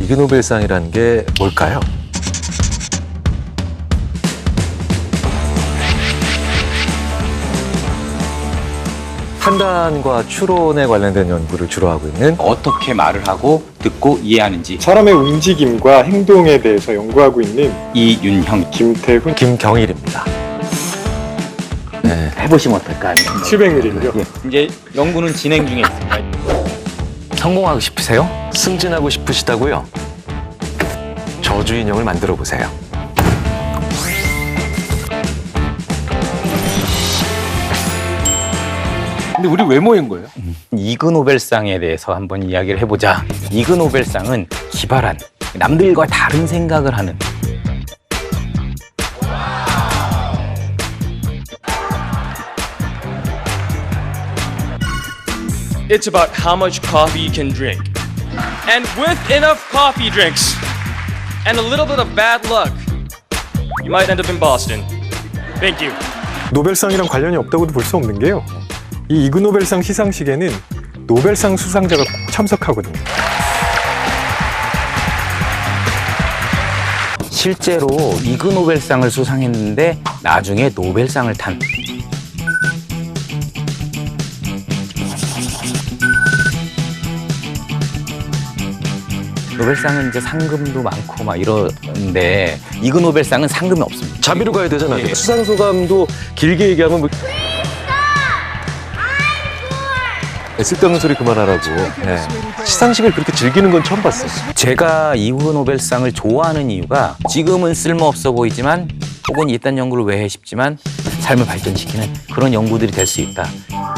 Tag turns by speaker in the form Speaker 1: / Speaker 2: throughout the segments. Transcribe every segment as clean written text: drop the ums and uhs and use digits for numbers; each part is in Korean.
Speaker 1: 이그노벨상이라는 게 뭘까요? 판단과 추론에 관련된 연구를 주로 하고 있는
Speaker 2: 어떻게 말을 하고 듣고 이해하는지
Speaker 3: 사람의 움직임과 행동에 대해서 연구하고 있는
Speaker 2: 이윤형
Speaker 3: 김태훈
Speaker 1: 김경일입니다. 네.
Speaker 2: 해보시면 어떨까?
Speaker 3: 700ml요.
Speaker 2: 이제 연구는 진행 중에 있습니다.
Speaker 1: 성공하고 싶으세요? 승진하고 싶으시다고요? 저주 인형을 만들어 보세요.
Speaker 4: 근데 우리 왜 모인 거예요?
Speaker 2: 이그노벨상에 대해서 한번 이야기를 해보자. 이그노벨상은 기발한, 남들과 다른 생각을 하는
Speaker 5: It's about how much coffee you can drink. And with enough coffee drinks and a little bit of bad luck, you might end up in Boston. Thank you.
Speaker 3: 노벨상이랑 관련이 없다고도 볼 수 없는 게요. 이 이그노벨상 시상식에는 노벨상 수상자가 꼭 참석하거든요.
Speaker 2: 실제로 이그노벨상을 수상했는데 나중에 노벨상을 탄 노벨상은 이제 상금도 많고 막 이러는데 이그노벨상은 상금이 없습니다.
Speaker 1: 자비로 가야 되잖아요.
Speaker 2: 예.
Speaker 1: 수상 소감도 길게 얘기하면 뭐... 쓸데없는 소리 그만하라고. 네. 시상식을 그렇게 즐기는 건 처음 봤어요.
Speaker 2: 제가 이그노벨상을 좋아하는 이유가 지금은 쓸모없어 보이지만 혹은 이딴 연구를 왜 해 싶지만 삶을 발전시키는 그런 연구들이 될 수 있다.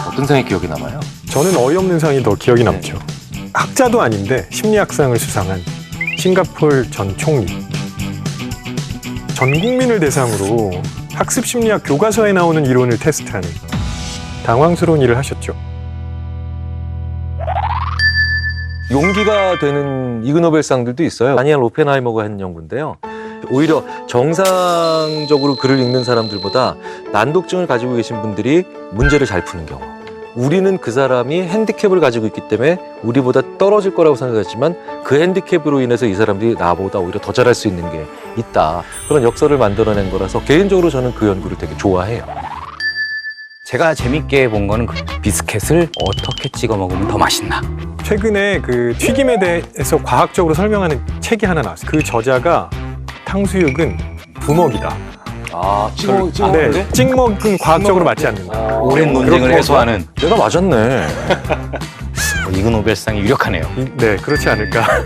Speaker 4: 어떤 상이 기억에 남아요?
Speaker 3: 저는 어이없는 상이 더 기억이 남죠. 학자도 아닌데 심리학상을 수상한 싱가폴 전 총리. 전 국민을 대상으로 학습 심리학 교과서에 나오는 이론을 테스트하는 당황스러운 일을 하셨죠.
Speaker 1: 용기가 되는 이그노벨상들도 있어요. 다니엘 오펜하이머가 한 연구인데요. 오히려 정상적으로 글을 읽는 사람들보다 난독증을 가지고 계신 분들이 문제를 잘 푸는 경우. 우리는 그 사람이 핸디캡을 가지고 있기 때문에 우리보다 떨어질 거라고 생각했지만 그 핸디캡으로 인해서 이 사람들이 나보다 오히려 더 잘할 수 있는 게 있다. 그런 역사를 만들어낸 거라서 개인적으로 저는 그 연구를 되게 좋아해요.
Speaker 2: 제가 재밌게 본 거는 그 비스켓을 어떻게 찍어 먹으면 더 맛있나.
Speaker 3: 최근에 그 튀김에 대해서 과학적으로 설명하는 책이 하나 나왔어요. 그 저자가 탕수육은 부먹이다. 네, 찍먹은 과학적으로 맞지 않는다.
Speaker 2: 오랜 논쟁을
Speaker 3: 그렇게
Speaker 2: 해소하는
Speaker 1: 내가 맞았네.
Speaker 2: 이그노벨상이 유력하네요.
Speaker 3: 네, 그렇지 않을까.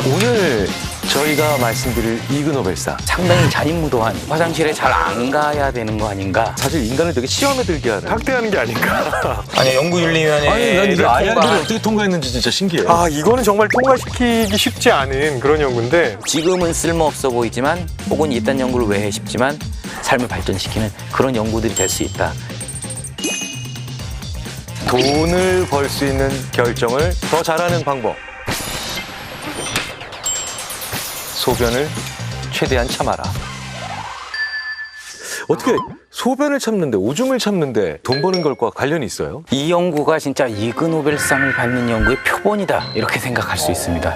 Speaker 1: 오늘 저희가 말씀드릴 이그노벨상.
Speaker 2: 상당히 자인무도한 화장실에 잘 안 가야 되는 거 아닌가.
Speaker 1: 사실 인간을 되게 시험에 들게 하는.
Speaker 3: 학대하는 게 아닌가.
Speaker 2: 아니 연구윤리위원회
Speaker 1: 아니, 난 이게 아이들이 어떻게 통과했는지 진짜 신기해.
Speaker 3: 아, 이거는 정말 통과시키기 쉽지 않은 그런 연구인데
Speaker 2: 지금은 쓸모없어 보이지만 혹은 이딴 연구를 왜 해 싶지만 삶을 발전시키는 그런 연구들이 될 수 있다.
Speaker 1: 돈을 벌 수 있는 결정을 더 잘하는 방법. 소변을 최대한 참아라. 어떻게 소변을 참는데, 오줌을 참는데 돈 버는 것과 관련이 있어요?
Speaker 2: 이 연구가 진짜 이그노벨상을 받는 연구의 표본이다 이렇게 생각할 수 있습니다.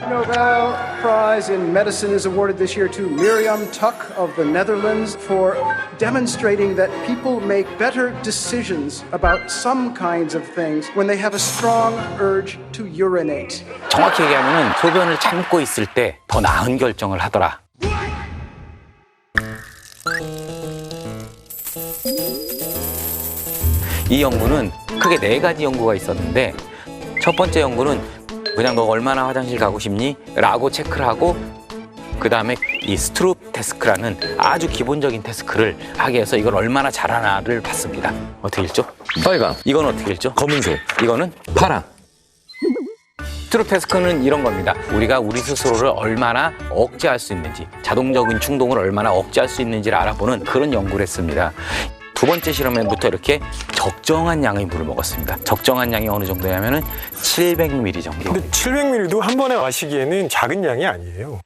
Speaker 6: Nobel Prize in Medicine is awarded this year to Miriam Tuck of the Netherlands for demonstrating that people make better decisions about some kinds of things when they have a strong urge to urinate.
Speaker 2: 정확히 얘기하면 소변을 참고 있을 때 더 나은 결정을 하더라. 이 연구는 크게 4가지 연구가 있었는데 첫 번째 연구는 그냥 너 얼마나 화장실 가고 싶니? 라고 체크를 하고 그 다음에 이 스트룹 테스크라는 아주 기본적인 테스크를 하게 해서 이걸 얼마나 잘하나를 봤습니다. 어떻게 읽죠?
Speaker 1: 빨강,
Speaker 2: 이건 어떻게 읽죠?
Speaker 1: 검은색,
Speaker 2: 이거는
Speaker 1: 파랑.
Speaker 2: 스트룹 테스크는 이런 겁니다. 우리가 우리 스스로를 얼마나 억제할 수 있는지, 자동적인 충동을 얼마나 억제할 수 있는지를 알아보는 그런 연구를 했습니다. 두 번째 실험에부터 이렇게 적정한 양의 물을 먹었습니다. 적정한 양이 어느 정도냐면은 700ml 정도.
Speaker 3: 근데 700ml도 한 번에 마시기에는 작은 양이 아니에요.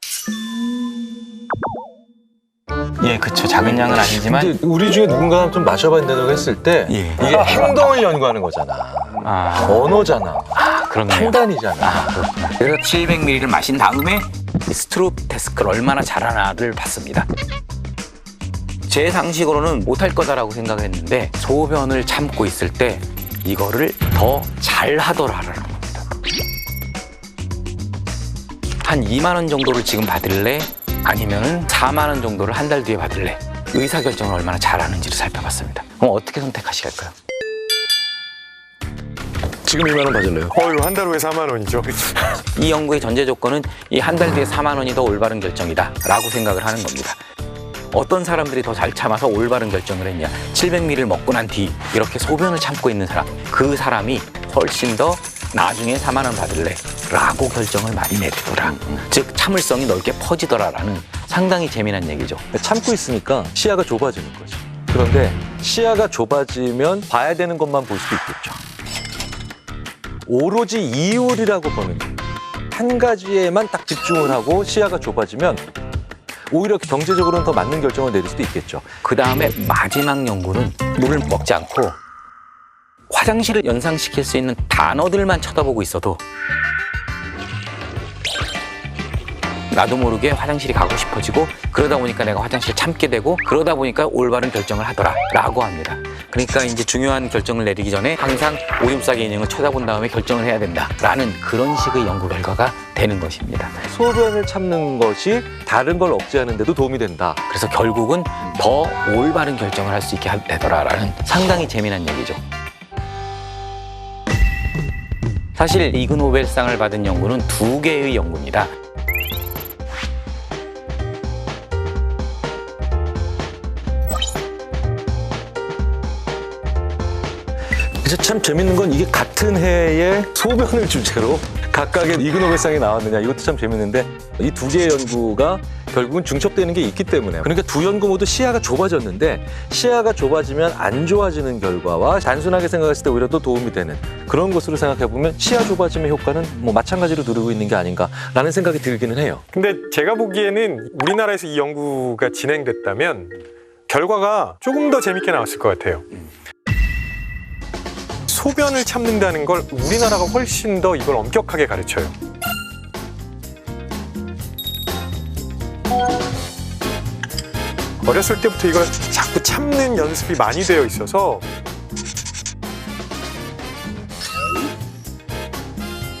Speaker 2: 예, 그쵸. 작은 양은 아니지만.
Speaker 1: 근데 우리 중에 누군가 좀 마셔봐야 된다고 했을 때
Speaker 2: 예.
Speaker 1: 이게 행동을 연구하는 거잖아.
Speaker 2: 아,
Speaker 1: 언어잖아.
Speaker 2: 그렇네요.
Speaker 1: 판단이잖아.
Speaker 2: 그렇구나. 그래서 700ml를 마신 다음에 이 스트룹 테스크를 얼마나 잘하나를 봤습니다. 제 상식으로는 못할 거다라고 생각을 했는데 소변을 참고 있을 때 이거를 더 잘하더라라는 겁니다. 한 2만 원 정도를 지금 받을래? 아니면은 4만 원 정도를 한 달 뒤에 받을래? 의사결정을 얼마나 잘하는지를 살펴봤습니다. 그럼 어떻게 선택하시겠어요?
Speaker 1: 지금 2만 원 받을래요?
Speaker 3: 어휴, 한 달 후에 4만 원이죠.
Speaker 2: 이 연구의 전제 조건은 이 한 달 뒤에 4만 원이 더 올바른 결정이다 라고 생각을 하는 겁니다. 어떤 사람들이 더 잘 참아서 올바른 결정을 했냐. 700ml를 먹고 난 뒤 이렇게 소변을 참고 있는 사람, 그 사람이 훨씬 더 나중에 4만 원 받을래 라고 결정을 많이 내리더라. 즉 참을성이 넓게 퍼지더라라는 상당히 재미난 얘기죠.
Speaker 1: 참고 있으니까 시야가 좁아지는 거지. 그런데 시야가 좁아지면 봐야 되는 것만 볼 수도 있겠죠. 오로지 이율이라고 보는 한 가지에만 딱 집중을 하고 시야가 좁아지면 오히려 경제적으로는 더 맞는 결정을 내릴 수도 있겠죠.
Speaker 2: 그 다음에 마지막 연구는 물을 먹지 않고 화장실을 연상시킬 수 있는 단어들만 쳐다보고 있어도 나도 모르게 화장실이 가고 싶어지고 그러다 보니까 내가 화장실을 참게 되고 그러다 보니까 올바른 결정을 하더라 라고 합니다. 그러니까 이제 중요한 결정을 내리기 전에 항상 오줌 싸기 인형을 쳐다본 다음에 결정을 해야 된다라는 그런 식의 연구 결과가 되는 것입니다.
Speaker 1: 소변을 참는 것이 다른 걸 억제하는 데도 도움이 된다.
Speaker 2: 그래서 결국은 더 올바른 결정을 할 수 있게 되더라라는 상당히 재미난 얘기죠. 사실 이그노벨상을 받은 연구는 2개의 연구입니다.
Speaker 1: 그래서 참 재밌는 건 이게 같은 해에 소변을 주제로 각각의 이그노벨상이 나왔느냐, 이것도 참 재밌는데 이 두 개의 연구가 결국은 중첩되는 게 있기 때문에, 그러니까 두 연구 모두 시야가 좁아졌는데 시야가 좁아지면 안 좋아지는 결과와 단순하게 생각했을 때 오히려 또 도움이 되는 그런 것으로 생각해보면 시야 좁아짐의 효과는 뭐 마찬가지로 누르고 있는 게 아닌가라는 생각이 들기는 해요.
Speaker 3: 근데 제가 보기에는 우리나라에서 이 연구가 진행됐다면 결과가 조금 더 재밌게 나왔을 것 같아요. 소변을 참는다는 걸 우리나라가 훨씬 더 이걸 엄격하게 가르쳐요. 어렸을 때부터 이걸 자꾸 참는 연습이 많이 되어 있어서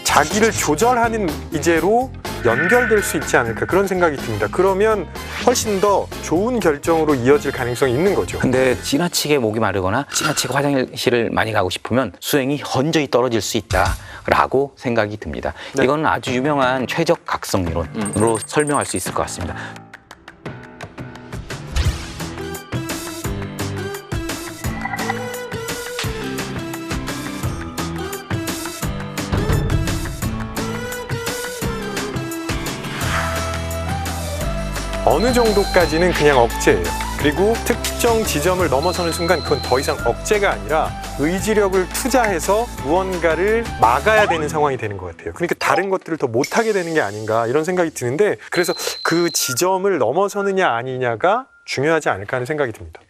Speaker 3: 자기를 조절하는 이제로 연결될 수 있지 않을까 그런 생각이 듭니다. 그러면 훨씬 더 좋은 결정으로 이어질 가능성이 있는 거죠.
Speaker 2: 근데 지나치게 목이 마르거나 지나치게 화장실을 많이 가고 싶으면 수행이 현저히 떨어질 수 있다라고 생각이 듭니다.
Speaker 3: 네.
Speaker 2: 이건 아주 유명한 최적 각성理論으로 설명할 수 있을 것 같습니다.
Speaker 3: 어느 정도까지는 그냥 억제예요. 그리고 특정 지점을 넘어서는 순간 그건 더 이상 억제가 아니라 의지력을 투자해서 무언가를 막아야 되는 상황이 되는 것 같아요. 그러니까 다른 것들을 더 못하게 되는 게 아닌가 이런 생각이 드는데, 그래서 그 지점을 넘어서느냐 아니냐가 중요하지 않을까 하는 생각이 듭니다.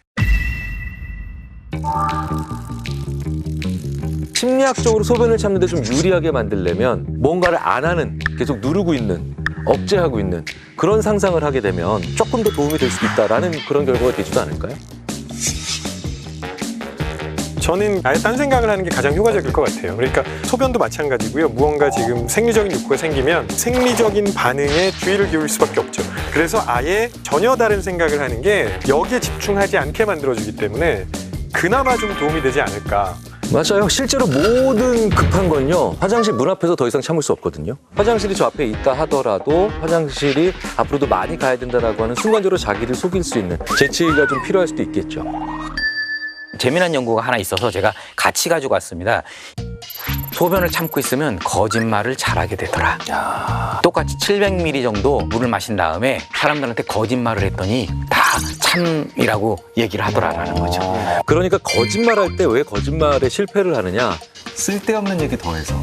Speaker 1: 심리학적으로 소변을 참는데 좀 유리하게 만들려면 뭔가를 안 하는, 계속 누르고 있는, 억제하고 있는 그런 상상을 하게 되면 조금 더 도움이 될 수도 있다라는 그런 결과가 되지도 않을까요?
Speaker 3: 저는 아예 딴 생각을 하는 게 가장 효과적일 것 같아요. 그러니까 소변도 마찬가지고요. 무언가 지금 생리적인 욕구가 생기면 생리적인 반응에 주의를 기울일 수밖에 없죠. 그래서 아예 전혀 다른 생각을 하는 게 여기에 집중하지 않게 만들어주기 때문에 그나마 좀 도움이 되지 않을까.
Speaker 1: 맞아요. 실제로 모든 급한 건요, 화장실 문 앞에서 더 이상 참을 수 없거든요. 화장실이 저 앞에 있다 하더라도 화장실이 앞으로도 많이 가야 된다라고 하는 순간적으로 자기를 속일 수 있는 재치가 좀 필요할 수도 있겠죠.
Speaker 2: 재미난 연구가 하나 있어서 제가 같이 가지고 왔습니다. 소변을 참고 있으면 거짓말을 잘하게 되더라. 똑같이 700ml 정도 물을 마신 다음에 사람들한테 거짓말을 했더니 다 참이라고 얘기를 하더라라는 거죠.
Speaker 1: 그러니까 거짓말할 때 왜 거짓말에 실패를 하느냐? 쓸데없는 얘기 더해서.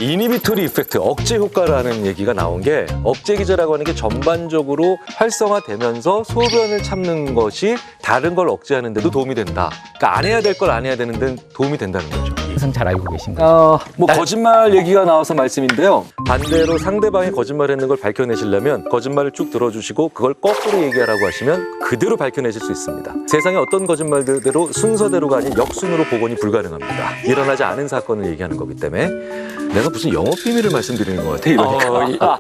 Speaker 1: 이니비토리 이펙트, 억제 효과라는 얘기가 나온 게 억제 기제라고 하는 게 전반적으로 활성화되면서 소변을 참는 것이 다른 걸 억제하는 데도 도움이 된다. 그러니까 안 해야 될 걸 안 해야 되는 데는 도움이 된다는 거죠.
Speaker 2: 이것은 잘 알고 계신 거죠.
Speaker 1: 뭐 거짓말 얘기가 나와서 말씀인데요. 반대로 상대방이 거짓말했는 걸 밝혀내시려면 거짓말을 쭉 들어주시고 그걸 거꾸로 얘기하라고 하시면 그대로 밝혀내실 수 있습니다. 세상에 어떤 거짓말대로 순서대로가 아닌 역순으로 복원이 불가능합니다. 일어나지 않은 사건을 얘기하는 거기 때문에 내가 무슨 영업 비밀을 말씀드리는 것 같아 이러니까.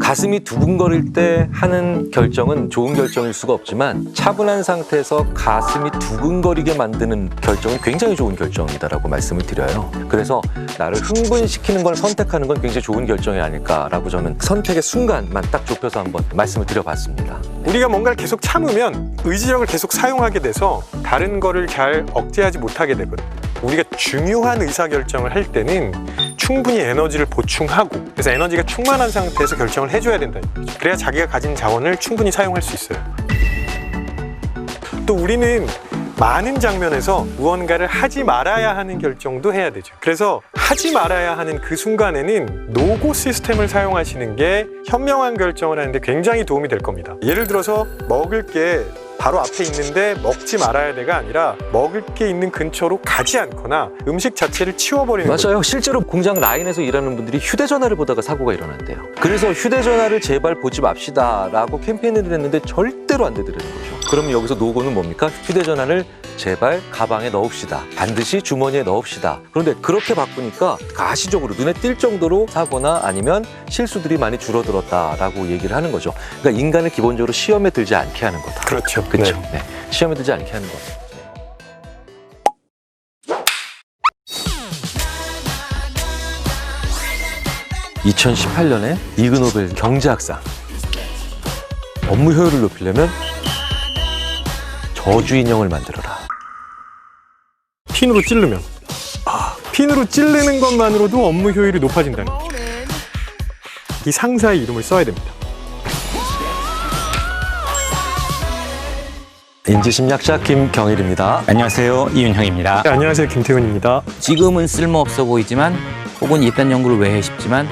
Speaker 1: 가슴이 두근거릴 때 하는 결정은 좋은 결정일 수가 없지만 차분한 상태에서 가슴이 두근거리게 만드는 결정은 굉장히 좋은 결정이다라고 말씀을 드려요. 그래서 나를 흥분시키는 걸 선택하는 건 굉장히 좋은 결정이 아닐까라고 저는 선택의 순간만 딱 좁혀서 한번 말씀을 드려봤습니다.
Speaker 3: 우리가 뭔가를 계속 참으면 의지력을 계속 사용하게 돼서 다른 거를 잘 억제하지 못하게 되거든. 우리가 중요한 의사결정을 할 때는 충분히 에너지를 보충하고 그래서 에너지가 충만한 상태에서 결정을 해줘야 된다는 거죠. 그래야 자기가 가진 자원을 충분히 사용할 수 있어요. 또 우리는 많은 장면에서 무언가를 하지 말아야 하는 결정도 해야 되죠. 그래서 하지 말아야 하는 그 순간에는 노고 시스템을 사용하시는 게 현명한 결정을 하는데 굉장히 도움이 될 겁니다. 예를 들어서 먹을 게 바로 앞에 있는데 먹지 말아야 돼가 아니라 먹을 게 있는 근처로 가지 않거나 음식 자체를 치워버리는 거죠.
Speaker 1: 맞아요. 실제로 공장 라인에서 일하는 분들이 휴대전화를 보다가 사고가 일어난대요. 그래서 휴대전화를 제발 보지 맙시다라고 캠페인을 했는데 절대로 안 되더라는 거죠. 그럼 여기서 노고는 뭡니까? 휴대전화를 제발 가방에 넣읍시다. 반드시 주머니에 넣읍시다. 그런데 그렇게 바꾸니까 가시적으로 눈에 띌 정도로 사고나 아니면 실수들이 많이 줄어들었다라고 얘기를 하는 거죠. 그러니까 인간을 기본적으로 시험에 들지 않게 하는 거다.
Speaker 3: 그렇죠.
Speaker 1: 그렇죠.
Speaker 3: 네.
Speaker 1: 네. 시험에 들지 않게 하는 거예요. (2018년에) 이그노벨 경제학상. 업무 효율을 높이려면 저주 인형을 만들어라.
Speaker 3: 핀으로 찌르면 핀으로 찌르는 것만으로도 업무 효율이 높아진다는 거죠. 이 상사의 이름을 써야 됩니다.
Speaker 1: 인지심리학자 김경일입니다.
Speaker 2: 안녕하세요. 이윤형입니다.
Speaker 3: 네, 안녕하세요. 김태훈입니다.
Speaker 2: 지금은 쓸모없어 보이지만 혹은 이딴 연구를 왜 해 싶지만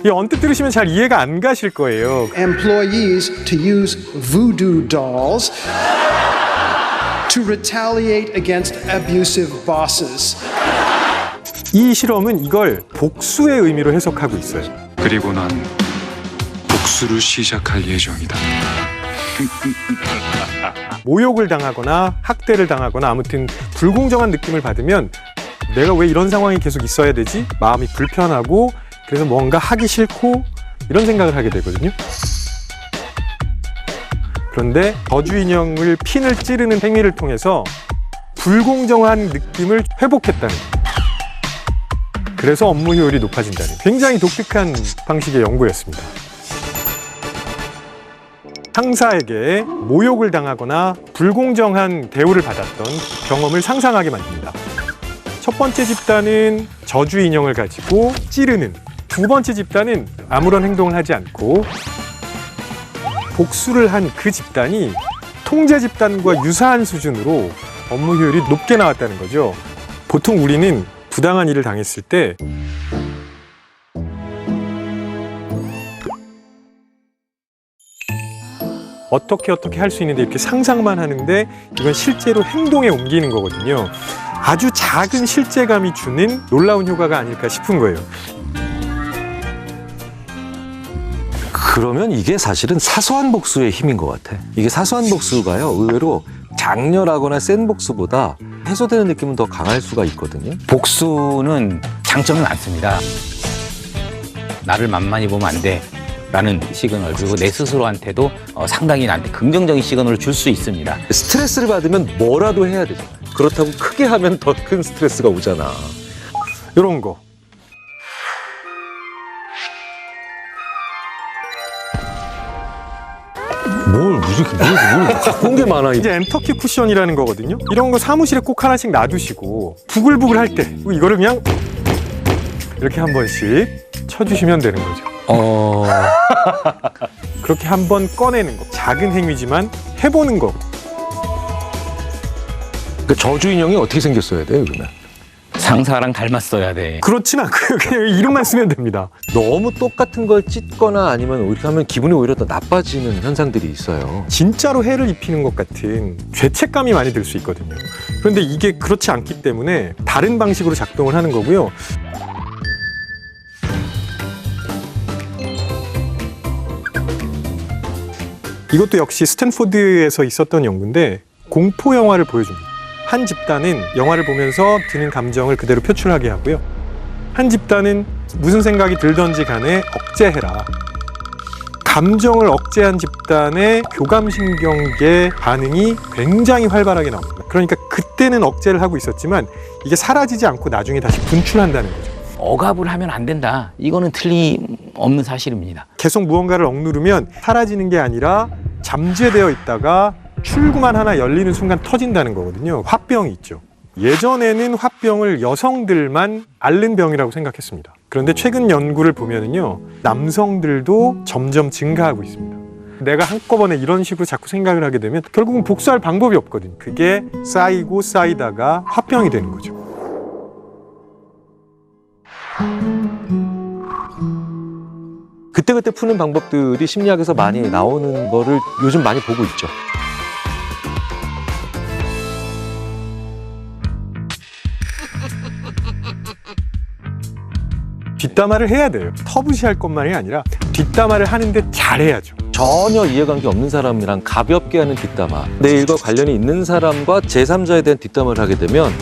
Speaker 3: 이 언뜻 들으시면 잘 이해가 안 가실 거예요.
Speaker 6: Employees to use voodoo dolls to retaliate against abusive bosses.
Speaker 3: 이 실험은 이걸 복수의 의미로 해석하고 있어요.
Speaker 7: 그리고 난 복수를 시작할 예정이다.
Speaker 3: 모욕을 당하거나 학대를 당하거나 아무튼 불공정한 느낌을 받으면 내가 왜 이런 상황이 계속 있어야 되지? 마음이 불편하고 그래서 뭔가 하기 싫고 이런 생각을 하게 되거든요. 그런데 저주 인형을 핀을 찌르는 행위를 통해서 불공정한 느낌을 회복했다는 거예요. 그래서 업무 효율이 높아진다는 굉장히 독특한 방식의 연구였습니다. 상사에게 모욕을 당하거나 불공정한 대우를 받았던 경험을 상상하게 만듭니다. 첫 번째 집단은 저주 인형을 가지고 찌르는, 두 번째 집단은 아무런 행동을 하지 않고 복수를 한 그 집단이 통제 집단과 유사한 수준으로 업무 효율이 높게 나왔다는 거죠. 보통 우리는 부당한 일을 당했을 때 어떻게 할 수 있는데 이렇게 상상만 하는데 이건 실제로 행동에 옮기는 거거든요. 아주 작은 실제감이 주는 놀라운 효과가 아닐까 싶은 거예요.
Speaker 1: 그러면 이게 사실은 사소한 복수의 힘인 것 같아. 이게 사소한 복수가요, 의외로 장렬하거나 센 복수보다 해소되는 느낌은 더 강할 수가 있거든요.
Speaker 2: 복수는 장점이 많습니다. 나를 만만히 보면 안 돼. 라는 시그널, 그리고 내 스스로한테도 상당히 나한테 긍정적인 시그널을 줄 수 있습니다.
Speaker 1: 스트레스를 받으면 뭐라도 해야 되잖아요. 그렇다고 크게 하면 더 큰 스트레스가 오잖아.
Speaker 3: 이런 거.
Speaker 1: 뭘 갖고 온 게 많아.
Speaker 3: 이제 엠터키 쿠션이라는 거거든요. 이런 거 사무실에 꼭 하나씩 놔두시고 부글부글 할 때 이거를 그냥 이렇게 한 번씩 쳐주시면 되는 거죠. 그렇게 한 번 꺼내는 거. 작은 행위지만 해보는 거.
Speaker 1: 그러니까 저주 인형이 어떻게 생겼어야 돼요, 그러면?
Speaker 2: 상사랑 닮았어야 돼.
Speaker 3: 그렇진 않고요. 그냥 이름만 쓰면 됩니다.
Speaker 1: 너무 똑같은 걸 찢거나 아니면 이렇게 하면 기분이 오히려 더 나빠지는 현상들이 있어요.
Speaker 3: 진짜로 해를 입히는 것 같은 죄책감이 많이 들 수 있거든요. 그런데 이게 그렇지 않기 때문에 다른 방식으로 작동을 하는 거고요. 이것도 역시 스탠포드에서 있었던 연구인데 공포 영화를 보여줍니다. 한 집단은 영화를 보면서 드는 감정을 그대로 표출하게 하고요. 한 집단은 무슨 생각이 들던지 간에 억제해라. 감정을 억제한 집단의 교감신경계 반응이 굉장히 활발하게 나옵니다. 그러니까 그때는 억제를 하고 있었지만 이게 사라지지 않고 나중에 다시 분출한다는 거죠.
Speaker 2: 억압을 하면 안 된다. 이거는 틀림없는 사실입니다.
Speaker 3: 계속 무언가를 억누르면 사라지는 게 아니라 잠재되어 있다가 출구만 하나 열리는 순간 터진다는 거거든요. 화병이 있죠. 예전에는 화병을 여성들만 앓는 병이라고 생각했습니다. 그런데 최근 연구를 보면은요, 남성들도 점점 증가하고 있습니다. 내가 한꺼번에 이런 식으로 자꾸 생각을 하게 되면 결국은 복수할 방법이 없거든요. 그게 쌓이고 쌓이다가 화병이 되는 거죠.
Speaker 1: 그때그때 푸는 방법들이 심리학에서 많이 나오는 거를 요즘 많이 보고 있죠.
Speaker 3: 뒷담화를 해야 돼요. 터부시할 것만이 아니라 뒷담화를 하는데 잘해야죠.
Speaker 1: 전혀 이해관계 없는 사람이랑 가볍게 하는 뒷담화, 내 일과 관련이 있는 사람과 제3자에 대한 뒷담화를 하게 되면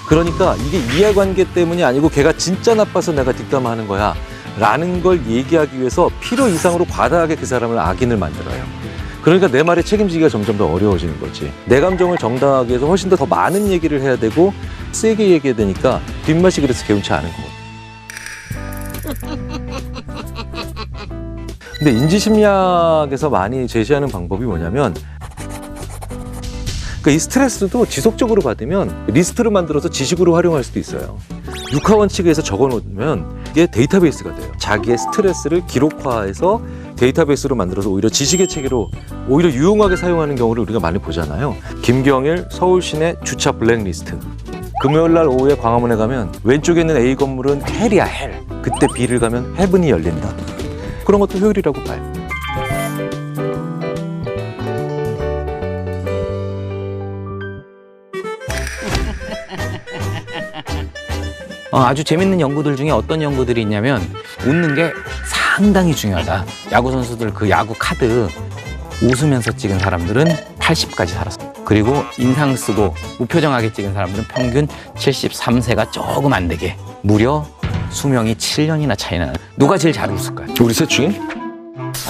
Speaker 1: 그러니까 이게 이해관계 때문이 아니고 걔가 진짜 나빠서 내가 뒷담화하는 거야 라는 걸 얘기하기 위해서 필요 이상으로 과다하게 그 사람을 악인을 만들어요. 그러니까 내 말에 책임지기가 점점 더 어려워지는 거지. 내 감정을 정당하게 해서 훨씬 더 많은 얘기를 해야 되고 세게 얘기해야 되니까 뒷맛이 그래서 개운치 않은 거고. 근데 인지심리학에서 많이 제시하는 방법이 뭐냐면 그러니까 이 스트레스도 지속적으로 받으면 리스트를 만들어서 지식으로 활용할 수도 있어요. 육하원칙에서 적어놓으면 이게 데이터베이스가 돼요. 자기의 스트레스를 기록화해서 데이터베이스로 만들어서 오히려 지식의 체계로 오히려 유용하게 사용하는 경우를 우리가 많이 보잖아요. 김경일 서울시내 주차 블랙리스트. 금요일 날 오후에 광화문에 가면 왼쪽에 있는 A 건물은 헬이야, 헬. 그때 B를 가면 헤븐이 열린다. 그런 것도 효율이라고 봐요.
Speaker 2: 아주 재밌는 연구들 중에 어떤 연구들이 있냐면 웃는 게 상당히 중요하다. 야구 선수들 그 야구 카드 웃으면서 찍은 사람들은 80까지 살았어. 그리고 인상 쓰고 무표정하게 찍은 사람들은 평균 73세가 조금 안 되게 무려 수명이 7년이나 차이 나는. 누가 제일 잘 웃을까요?
Speaker 1: 우리 셋 중에?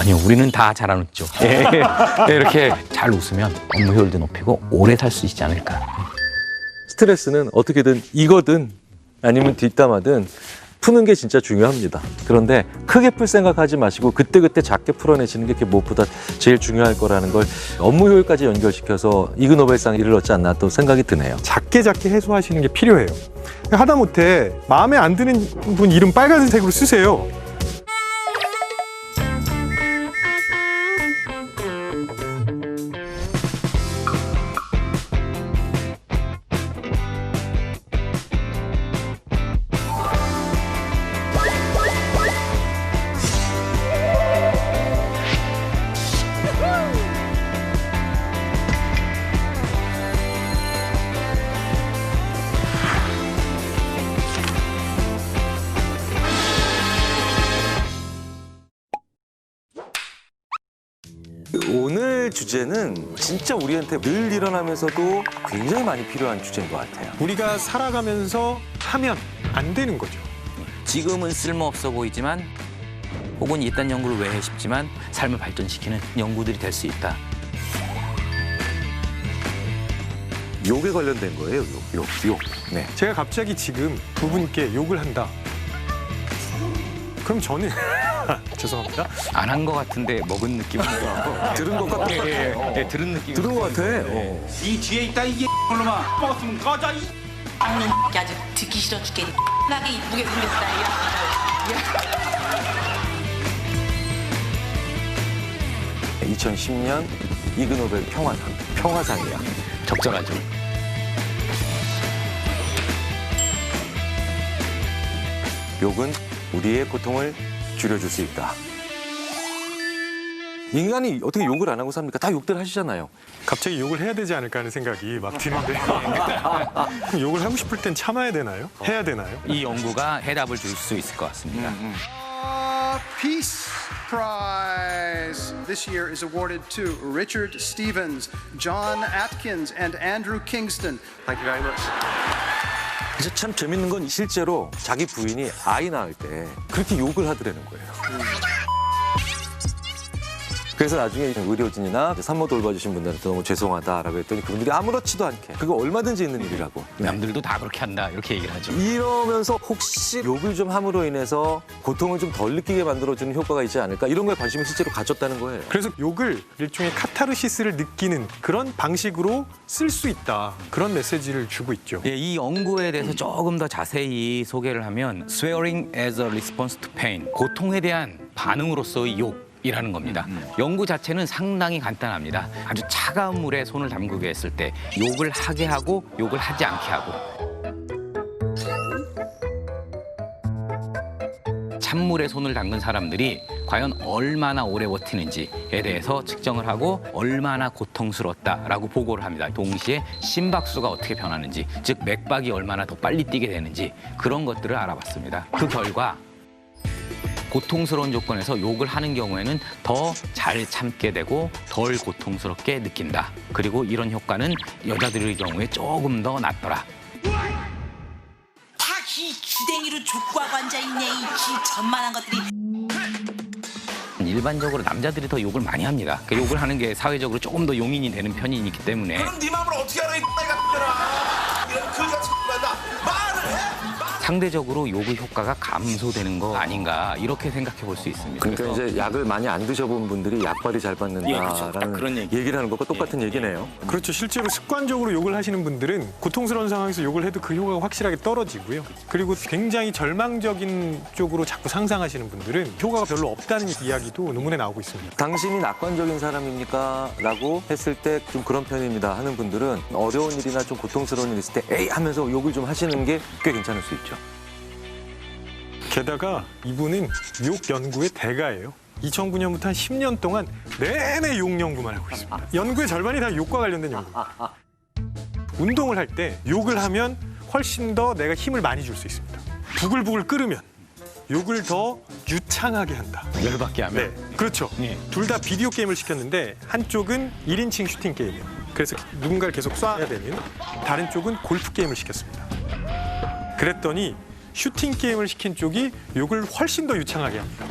Speaker 2: 아니요, 우리는 다 잘 안 웃죠. 이렇게 잘 웃으면 업무 효율도 높이고 오래 살 수 있지 않을까.
Speaker 1: 스트레스는 어떻게든 이거든 아니면 뒷담화든 푸는 게 진짜 중요합니다. 그런데 크게 풀 생각하지 마시고 그때그때 작게 풀어내시는 게 무엇보다 제일 중요할 거라는 걸 업무 효율까지 연결시켜서 이그노벨상을 얻지 않나 또 생각이 드네요.
Speaker 3: 작게 해소하시는 게 필요해요. 하다못해 마음에 안 드는 분 이름 빨간색으로 쓰세요.
Speaker 1: 오늘 주제는 진짜 우리한테 늘 일어나면서도 굉장히 많이 필요한 주제인 것 같아요.
Speaker 3: 우리가 살아가면서 하면 안 되는 거죠.
Speaker 2: 지금은 쓸모없어 보이지만 혹은 이딴 연구를 왜 해 싶지만 삶을 발전시키는 연구들이 될 수 있다.
Speaker 1: 욕에 관련된 거예요. 욕. 네.
Speaker 3: 제가 갑자기 지금 두 분께 욕을 한다. 그럼 저는 죄송합니다.
Speaker 2: 안 한 것 같은데 먹은 느낌은 들고
Speaker 1: 들은 것 같아.
Speaker 2: 예, 들은 느낌.
Speaker 1: 들은 것 같아.
Speaker 8: 이 뒤에 있다 이 놈아 먹었으면 꺼져 이
Speaker 9: 아는 아주 듣기 싫어 죽겠니. 나게 이쁘게 생겼다. 야.
Speaker 1: 2010년 이그노벨 평화상이야.
Speaker 2: 적절하죠.
Speaker 1: 욕은 우리의 고통을 줄여줄 수 있다. 인간이 어떻게 욕을 안 하고 삽니까? 다 욕들 하시잖아요.
Speaker 3: 갑자기 욕을 해야 되지 않을까 하는 생각이 막 드는데 그럼 욕을 하고 싶을 땐 참아야 되나요? 해야 되나요?
Speaker 2: 이 연구가 해답을 줄 수 있을 것 같습니다.
Speaker 6: Peace Prize this year is awarded to Richard Stevens, John Atkins, and Andrew Kingston. Thank you very much.
Speaker 1: 그래서 참 재밌는 건 실제로 자기 부인이 아이 낳을 때 그렇게 욕을 하더라는 거예요. 그래서 나중에 의료진이나 산모 돌봐주신 분들한테 너무 죄송하다라고 했더니 그분들이 아무렇지도 않게 그거 얼마든지 있는 일이라고.
Speaker 2: 남들도 다 그렇게 한다 이렇게 얘기를 하죠.
Speaker 1: 이러면서 혹시 욕을 좀 함으로 인해서 고통을 좀 덜 느끼게 만들어주는 효과가 있지 않을까 이런 거에 관심을 실제로 가졌다는 거예요.
Speaker 3: 그래서 욕을 일종의 카타르시스를 느끼는 그런 방식으로 쓸 수 있다. 그런 메시지를 주고 있죠.
Speaker 2: 예, 이 연구에 대해서 조금 더 자세히 소개를 하면 swearing as a response to pain, 고통에 대한 반응으로서의 욕이라는 겁니다. 연구 자체는 상당히 간단합니다. 아주 차가운 물에 손을 담그게 했을 때 욕을 하게 하고 욕을 하지 않게 하고 찬물에 손을 담근 사람들이 과연 얼마나 오래 버티는지에 대해서 측정을 하고 얼마나 고통스럽다라고 보고를 합니다. 동시에 심박수가 어떻게 변하는지, 즉 맥박이 얼마나 더 빨리 뛰게 되는지 그런 것들을 알아봤습니다. 그 결과 고통스러운 조건에서 욕을 하는 경우에는 더 잘 참게 되고 덜 고통스럽게 느낀다. 그리고 이런 효과는 여자들의 경우에 조금 더 낫더라.
Speaker 9: 다이 주댕이로 족구하고 앉아있네. 이 전만한 것들이.
Speaker 2: 일반적으로 남자들이 더 욕을 많이 합니다. 그 욕을 하는 게 사회적으로 조금 더 용인이 되는 편이기 때문에.
Speaker 8: 그럼 네 마음을 어떻게 알아 이 X 같은 년아 이런 그같이 말다 말을 해
Speaker 2: 상대적으로 욕의 효과가 감소되는 거 아닌가 이렇게 생각해 볼 수 있습니다.
Speaker 1: 그러니까 이제 약을 많이 안 드셔본 분들이 약발이 잘
Speaker 2: 예, 그렇죠.
Speaker 1: 받는다라는
Speaker 2: 딱 그런
Speaker 1: 얘기를 하는 것과 똑같은 얘기네요.
Speaker 3: 그렇죠. 실제로 습관적으로 욕을 하시는 분들은 고통스러운 상황에서 욕을 해도 그 효과가 확실하게 떨어지고요. 그리고 굉장히 절망적인 쪽으로 자꾸 상상하시는 분들은 효과가 별로 없다는 이야기도 논문에 나오고 있습니다.
Speaker 1: 당신이 낙관적인 사람입니까? 라고 했을 때 좀 그런 편입니다 하는 분들은 어려운 일이나 좀 고통스러운 일 있을 때 에이 하면서 욕을 좀 하시는 게 꽤 괜찮을 수 있죠.
Speaker 3: 게다가 이분은 욕 연구의 대가예요. 2009년부터 한 10년 동안 내내 욕 연구만 하고 있습니다. 연구의 절반이 다 욕과 관련된 연구입니다. 운동을 할 때 욕을 하면 훨씬 더 내가 힘을 많이 줄 수 있습니다. 부글부글 끓으면 욕을 더 유창하게 한다.
Speaker 2: 열받게 하면.
Speaker 3: 네, 그렇죠.
Speaker 2: 예.
Speaker 3: 둘 다 비디오 게임을 시켰는데 한쪽은 1인칭 슈팅 게임이에요. 그래서 누군가를 계속 쏴야 되는, 다른 쪽은 골프 게임을 시켰습니다. 그랬더니 슈팅 게임을 시킨 쪽이 욕을 훨씬 더 유창하게 합니다.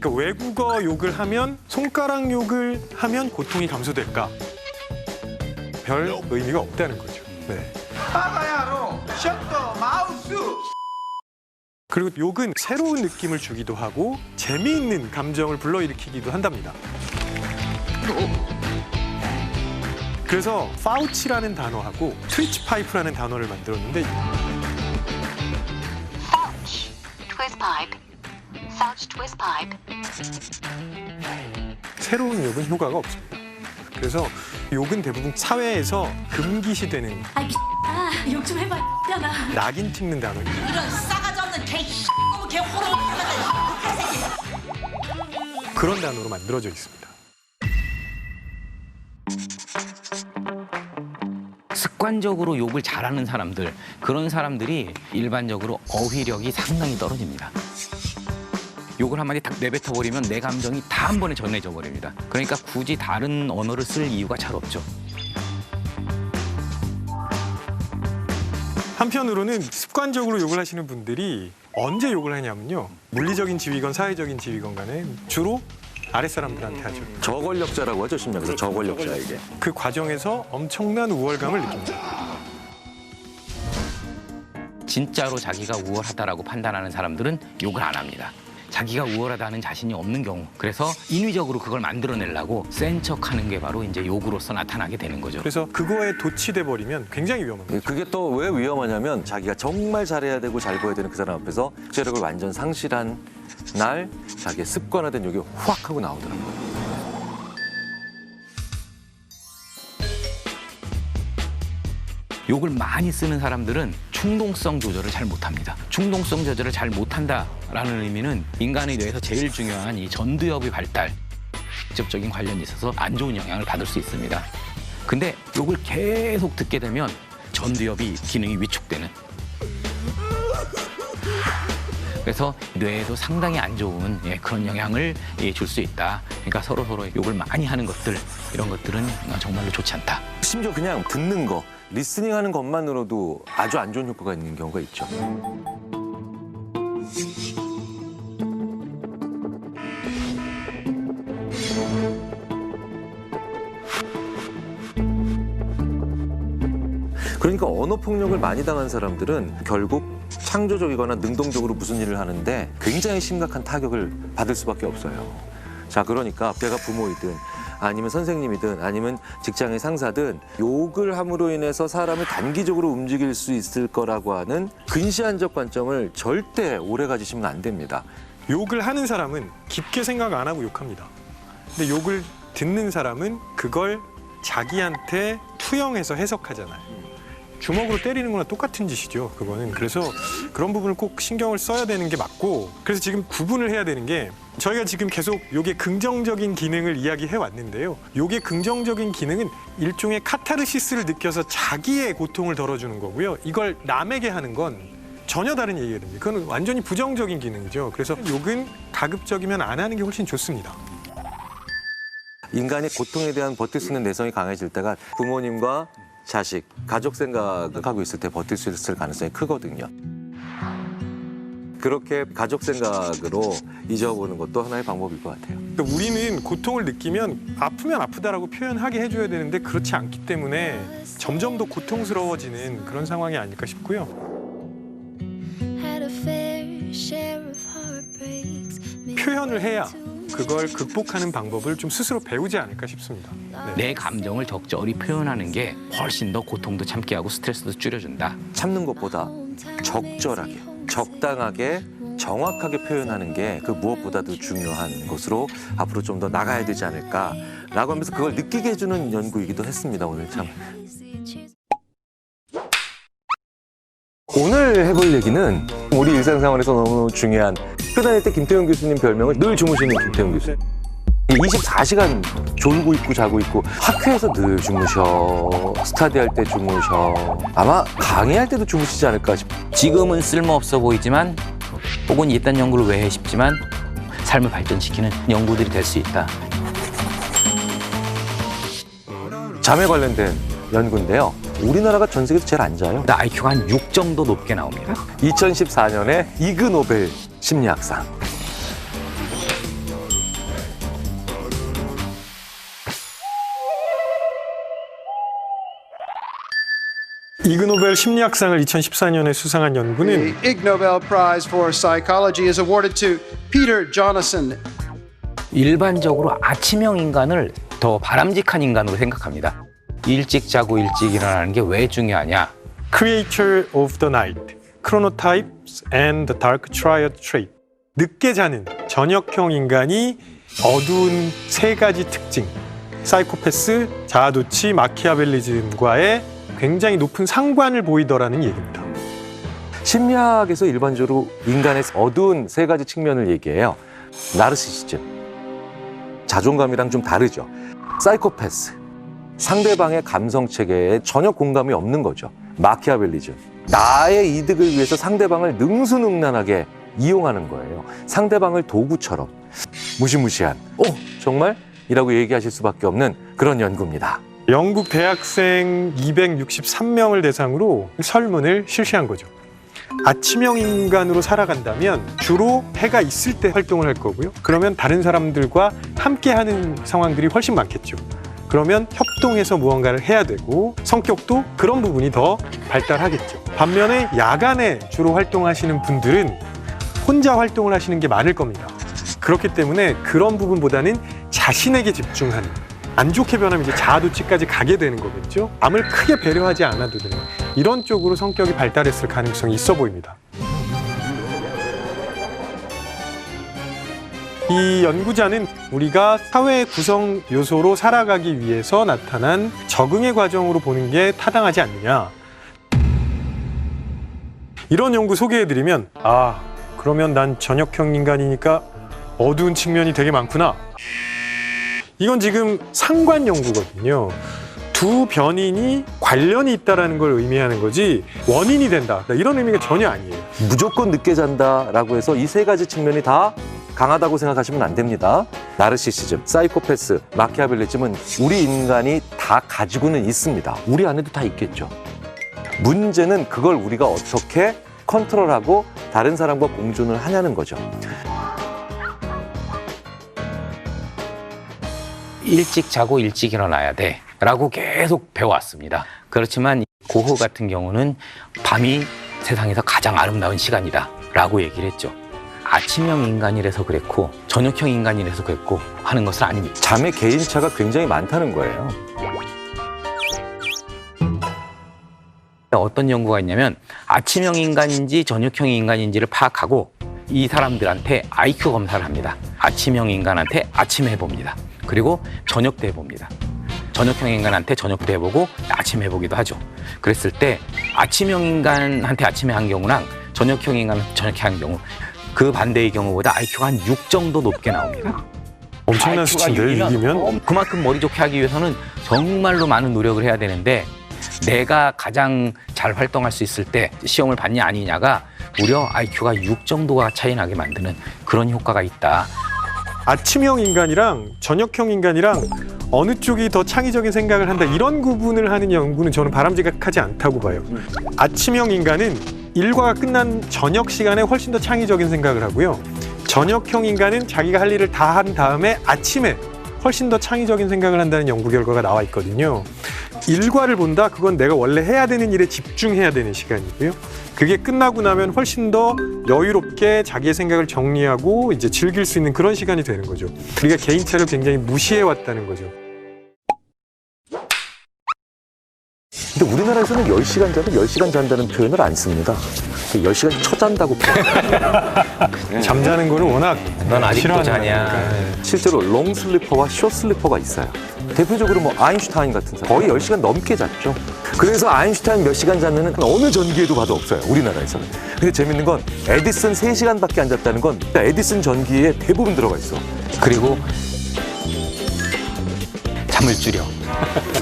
Speaker 3: 그러니까 외국어 욕을 하면, 손가락 욕을 하면 고통이 감소될까? 별 의미가 없다는 거죠. 네.
Speaker 8: 아가야로 셔터 마우스
Speaker 3: 그리고 욕은 새로운 느낌을 주기도 하고 재미있는 감정을 불러일으키기도 한답니다. 그래서 파우치라는 단어하고 트위치 파이프라는 단어를 만들었는데
Speaker 10: Fouch, twist pipe, Fouch twist pipe.
Speaker 3: 새로운 욕은 효과가 없습니다. 그래서 욕은 대부분 사회에서 금기시되는
Speaker 9: 욕 좀 해봐. 나
Speaker 3: 낙인 찍는 단어입니다.
Speaker 9: 이런 싸가지 없는 개 개 호로
Speaker 3: 그런 단어로 만들어져 있습니다.
Speaker 2: 습관적으로 욕을 잘하는 사람들, 그런 사람들이 일반적으로 어휘력이 상당히 떨어집니다. 욕을 한마디 딱 내뱉어버리면 내 감정이 다 한 번에 전해져 버립니다. 그러니까 굳이 다른 언어를 쓸 이유가 잘 없죠.
Speaker 3: 한편으로는 습관적으로 욕을 하시는 분들이 언제 욕을 하냐면요. 물리적인 지휘건, 사회적인 지휘건 간에 주로 아랫사람들한테 하죠.
Speaker 1: 저권력자라고 하죠, 심리학에서. 저권력자에게.
Speaker 3: 그 과정에서 엄청난 우월감을 느낍니다.
Speaker 2: 진짜로 자기가 우월하다라고 판단하는 사람들은 욕을 안 합니다. 자기가 우월하다는 자신이 없는 경우, 그래서 인위적으로 그걸 만들어내려고 센 척하는 게 바로 이제 욕으로서 나타나게 되는 거죠.
Speaker 3: 그래서 그거에 도취돼 버리면 굉장히 위험한 거죠.
Speaker 1: 그게 또 왜 위험하냐면 자기가 정말 잘해야 되고 잘 보여야 되는 그 사람 앞에서 억제력을 완전 상실한 날 자기의 습관화된 욕이 확 하고 나오더라고요.
Speaker 2: 욕을 많이 쓰는 사람들은 충동성 조절을 잘 못합니다. 충동성 조절을 잘 못한다라는 의미는 인간의 뇌에서 제일 중요한 이 전두엽의 발달, 직접적인 관련이 있어서 안 좋은 영향을 받을 수 있습니다. 근데 욕을 계속 듣게 되면 전두엽이 기능이 위축되는, 그래서 뇌에도 상당히 안 좋은 그런 영향을 줄 수 있다. 그러니까 서로 욕을 많이 하는 것들, 이런 것들은 정말로 좋지 않다.
Speaker 1: 심지어 그냥 듣는 거, 리스닝하는 것만으로도 아주 안 좋은 효과가 있는 경우가 있죠. 그러니까 언어폭력을 많이 당한 사람들은 결국 창조적이거나 능동적으로 무슨 일을 하는데 굉장히 심각한 타격을 받을 수밖에 없어요. 자, 그러니까 내가 부모이든 아니면 선생님이든 아니면 직장의 상사든 욕을 함으로 인해서 사람을 단기적으로 움직일 수 있을 거라고 하는 근시안적 관점을 절대 오래 가지시면 안 됩니다.
Speaker 3: 욕을 하는 사람은 깊게 생각 안 하고 욕합니다. 근데 욕을 듣는 사람은 그걸 자기한테 투영해서 해석하잖아요. 주먹으로 때리는 거나 똑같은 짓이죠, 그거는. 그래서 그런 부분을 꼭 신경을 써야 되는 게 맞고, 그래서 지금 구분을 해야 되는 게, 저희가 지금 계속 욕의 긍정적인 기능을 이야기해 왔는데요. 욕의 긍정적인 기능은 일종의 카타르시스를 느껴서 자기의 고통을 덜어주는 거고요. 이걸 남에게 하는 건 전혀 다른 얘기가 됩니다. 그건 완전히 부정적인 기능이죠. 그래서 욕은 가급적이면 안 하는 게 훨씬 좋습니다.
Speaker 1: 인간이 고통에 대한 버틸 수 있는 내성이 강해질 때가 부모님과 자식, 가족 생각을 하고 있을 때 버틸 수 있을 가능성이 크거든요. 그렇게 가족 생각으로 잊어보는 것도 하나의 방법일 것 같아요.
Speaker 3: 그러니까 우리는 고통을 느끼면 아프면 아프다라고 표현하게 해줘야 되는데 그렇지 않기 때문에 점점 더 고통스러워지는 그런 상황이 아닐까 싶고요. 표현을 해야 그걸 극복하는 방법을 좀 스스로 배우지 않을까 싶습니다. 네.
Speaker 2: 내 감정을 적절히 표현하는 게 훨씬 더 고통도 참게 하고 스트레스도 줄여준다.
Speaker 1: 참는 것보다 적절하게, 적당하게, 정확하게 표현하는 게 그 무엇보다도 중요한 것으로 앞으로 좀 더 나가야 되지 않을까라고 하면서 그걸 느끼게 해주는 연구이기도 했습니다, 오늘 참. 오늘 해볼 얘기는 우리 일상생활에서 너무 중요한 학교 다닐 때 김태훈 교수님 별명을 늘 주무시는 김태훈 교수. 24시간 졸고 있고 자고 있고 학교에서 늘 주무셔, 스터디할 때 주무셔, 아마 강의할 때도 주무시지 않을까 싶어요.
Speaker 2: 지금은 쓸모없어 보이지만 혹은 이딴 연구를 왜 해 싶지만 삶을 발전시키는 연구들이 될 수 있다.
Speaker 1: 잠에 관련된 연구인데요. 우리나라가 전 세계에서 제일 안 자요.
Speaker 2: IQ가 한 6 정도 높게 나옵니다.
Speaker 1: 2014년에 이그노벨 심리학상.
Speaker 3: 이그노벨 심리학상을 2014년에 수상한 연구는
Speaker 6: The Ig Nobel Prize for Psychology is awarded to Peter Jonassen.
Speaker 2: 일반적으로 아침형 인간을 더 바람직한 인간으로 생각합니다. 일찍 자고 일찍 일어나는 게 왜 중요하냐?
Speaker 3: Creature of the Night, Chronotypes and the Dark Triad Trait. 늦게 자는 저녁형 인간이 어두운 세 가지 특징, 사이코패스, 자아도취, 마키아벨리즘과의 굉장히 높은 상관을 보이더라는 얘기입니다.
Speaker 1: 심리학에서 일반적으로 인간의 어두운 세 가지 측면을 얘기해요. 나르시시즘, 자존감이랑 좀 다르죠. 사이코패스, 상대방의 감성 체계에 전혀 공감이 없는 거죠. 마키아벨리즘, 나의 이득을 위해서 상대방을 능수능란하게 이용하는 거예요. 상대방을 도구처럼 무시무시한, 정말? 이라고 얘기하실 수밖에 없는 그런 연구입니다.
Speaker 3: 영국 대학생 263명을 대상으로 설문을 실시한 거죠. 아침형 인간으로 살아간다면 주로 해가 있을 때 활동을 할 거고요. 그러면 다른 사람들과 함께하는 상황들이 훨씬 많겠죠. 그러면 협동해서 무언가를 해야 되고 성격도 그런 부분이 더 발달하겠죠. 반면에 야간에 주로 활동하시는 분들은 혼자 활동을 하시는 게 많을 겁니다. 그렇기 때문에 그런 부분보다는 자신에게 집중하는, 안 좋게 변하면 이제 자아도취까지 가게 되는 거겠죠. 남을 크게 배려하지 않아도 되는 이런 쪽으로 성격이 발달했을 가능성이 있어 보입니다. 이 연구자는 우리가 사회 구성 요소로 살아가기 위해서 나타난 적응의 과정으로 보는 게 타당하지 않느냐. 이런 연구 소개해드리면 그러면 난 저녁형 인간이니까 어두운 측면이 되게 많구나. 이건 지금 상관 연구거든요. 두 변인이 관련이 있다는 걸 의미하는 거지 원인이 된다 이런 의미가 전혀 아니에요.
Speaker 1: 무조건 늦게 잔다라고 해서 이 세 가지 측면이 다 강하다고 생각하시면 안 됩니다. 나르시시즘, 사이코패스, 마키아벨리즘은 우리 인간이 다 가지고는 있습니다. 우리 안에도 다 있겠죠. 문제는 그걸 우리가 어떻게 컨트롤하고 다른 사람과 공존을 하냐는 거죠.
Speaker 2: 일찍 자고 일찍 일어나야 돼 라고 계속 배워왔습니다. 그렇지만 고흐 같은 경우는 밤이 세상에서 가장 아름다운 시간이다 라고 얘기를 했죠. 아침형 인간이라서 그랬고 저녁형 인간이라서 그랬고 하는 것은 아닙니다.
Speaker 1: 잠의 개인차가 굉장히 많다는 거예요.
Speaker 2: 어떤 연구가 있냐면 아침형 인간인지 저녁형 인간인지를 파악하고 이 사람들한테 IQ 검사를 합니다. 아침형 인간한테 아침에 해봅니다. 그리고 저녁 때 해봅니다. 저녁형 인간한테 저녁 때 해보고 아침에 해보기도 하죠. 그랬을 때 아침형 인간한테 아침에 한 경우랑 저녁형 인간한테 저녁에 한 경우 그 반대의 경우보다 IQ가 한 6 정도 높게 나옵니다.
Speaker 3: 엄청난 수치인데 6이면?
Speaker 2: 그만큼 머리 좋게 하기 위해서는 정말로 많은 노력을 해야 되는데 내가 가장 잘 활동할 수 있을 때 시험을 받냐 아니냐가 무려 IQ가 6 정도가 차이 나게 만드는 그런 효과가 있다.
Speaker 3: 아침형 인간이랑 저녁형 인간이랑 어느 쪽이 더 창의적인 생각을 한다 이런 구분을 하는 연구는 저는 바람직하지 않다고 봐요. 아침형 인간은 일과가 끝난 저녁 시간에 훨씬 더 창의적인 생각을 하고요. 저녁형 인간은 자기가 할 일을 다 한 다음에 아침에 훨씬 더 창의적인 생각을 한다는 연구 결과가 나와 있거든요. 일과를 본다? 그건 내가 원래 해야 되는 일에 집중해야 되는 시간이고요. 그게 끝나고 나면 훨씬 더 여유롭게 자기의 생각을 정리하고 이제 즐길 수 있는 그런 시간이 되는 거죠. 우리가 개인차를 굉장히 무시해왔다는 거죠.
Speaker 1: 근데 우리나라에서는 10시간 자도 10시간 잔다는 표현을 안 씁니다. 10시간 쳐잔다고 표현해요.
Speaker 3: 잠자는 거는 워낙
Speaker 2: 넌 아직도 자냐.
Speaker 1: 실제로 롱슬리퍼와 숏슬리퍼가 있어요. 대표적으로 뭐 아인슈타인 같은 사람 거의 10시간 넘게 잤죠. 그래서 아인슈타인 몇 시간 잤는 어느 전기에도 봐도 없어요. 우리나라에서는. 근데 재밌는 건 에디슨 3시간밖에 안 잤다는 건 에디슨 전기에 대부분 들어가 있어.
Speaker 2: 그리고 잠을 줄여.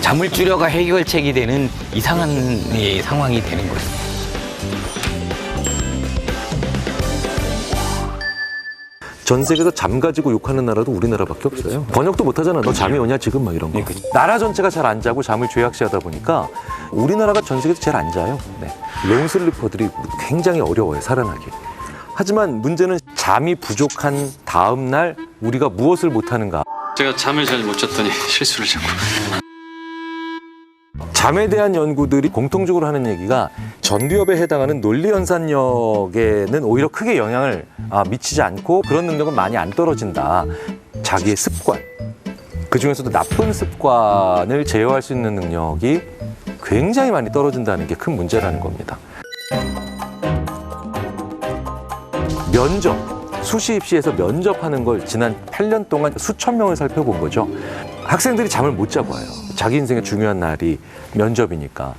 Speaker 2: 잠을 줄여가 해결책이 되는 이상한 상황이 되는 거예요.
Speaker 1: 전 세계에서 잠 가지고 욕하는 나라도 우리나라밖에 없어요. 번역도 못하잖아. 너 잠이 오냐 지금 막 이런 거. 나라 전체가 잘 안 자고 잠을 죄악시하다 보니까 우리나라가 전 세계에서 제일 안 자요. 롱슬리퍼들이 굉장히 어려워요. 살아나기. 하지만 문제는 잠이 부족한 다음 날 우리가 무엇을 못하는가.
Speaker 7: 제가 잠을 잘 못 잤더니 실수를 자꾸.
Speaker 1: 잠에 대한 연구들이 공통적으로 하는 얘기가 전두엽에 해당하는 논리연산력에는 오히려 크게 영향을 미치지 않고 그런 능력은 많이 안 떨어진다. 자기의 습관, 그중에서도 나쁜 습관을 제어할 수 있는 능력이 굉장히 많이 떨어진다는 게 큰 문제라는 겁니다. 면접, 수시 입시에서 면접하는 걸 지난 8년 동안 수천 명을 살펴본 거죠. 학생들이 잠을 못 자고 와요. 자기 인생의 중요한 날이 면접이니까.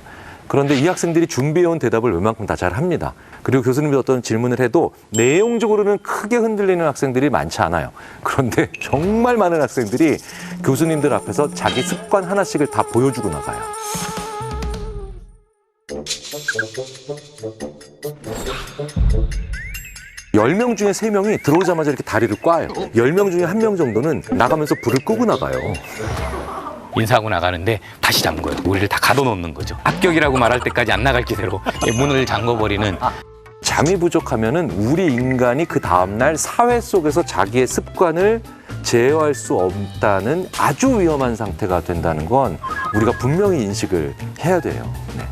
Speaker 1: 그런데 이 학생들이 준비해온 대답을 웬만큼 다 잘 합니다. 그리고 교수님이 어떤 질문을 해도 내용적으로는 크게 흔들리는 학생들이 많지 않아요. 그런데 정말 많은 학생들이 교수님들 앞에서 자기 습관 하나씩을 다 보여주고 나가요. 열 명 중에 3명이 들어오자마자 이렇게 다리를 꽈요. 10명 중에 1명 정도는 나가면서 불을 끄고 나가요.
Speaker 2: 인사하고 나가는데 다시 잠은 거예요. 우리를 다 가둬놓는 거죠. 합격이라고 말할 때까지 안 나갈 기세로 문을 잠궈버리는.
Speaker 1: 잠이 부족하면은 우리 인간이 그 다음날 사회 속에서 자기의 습관을 제어할 수 없다는 아주 위험한 상태가 된다는 건 우리가 분명히 인식을 해야 돼요. 네.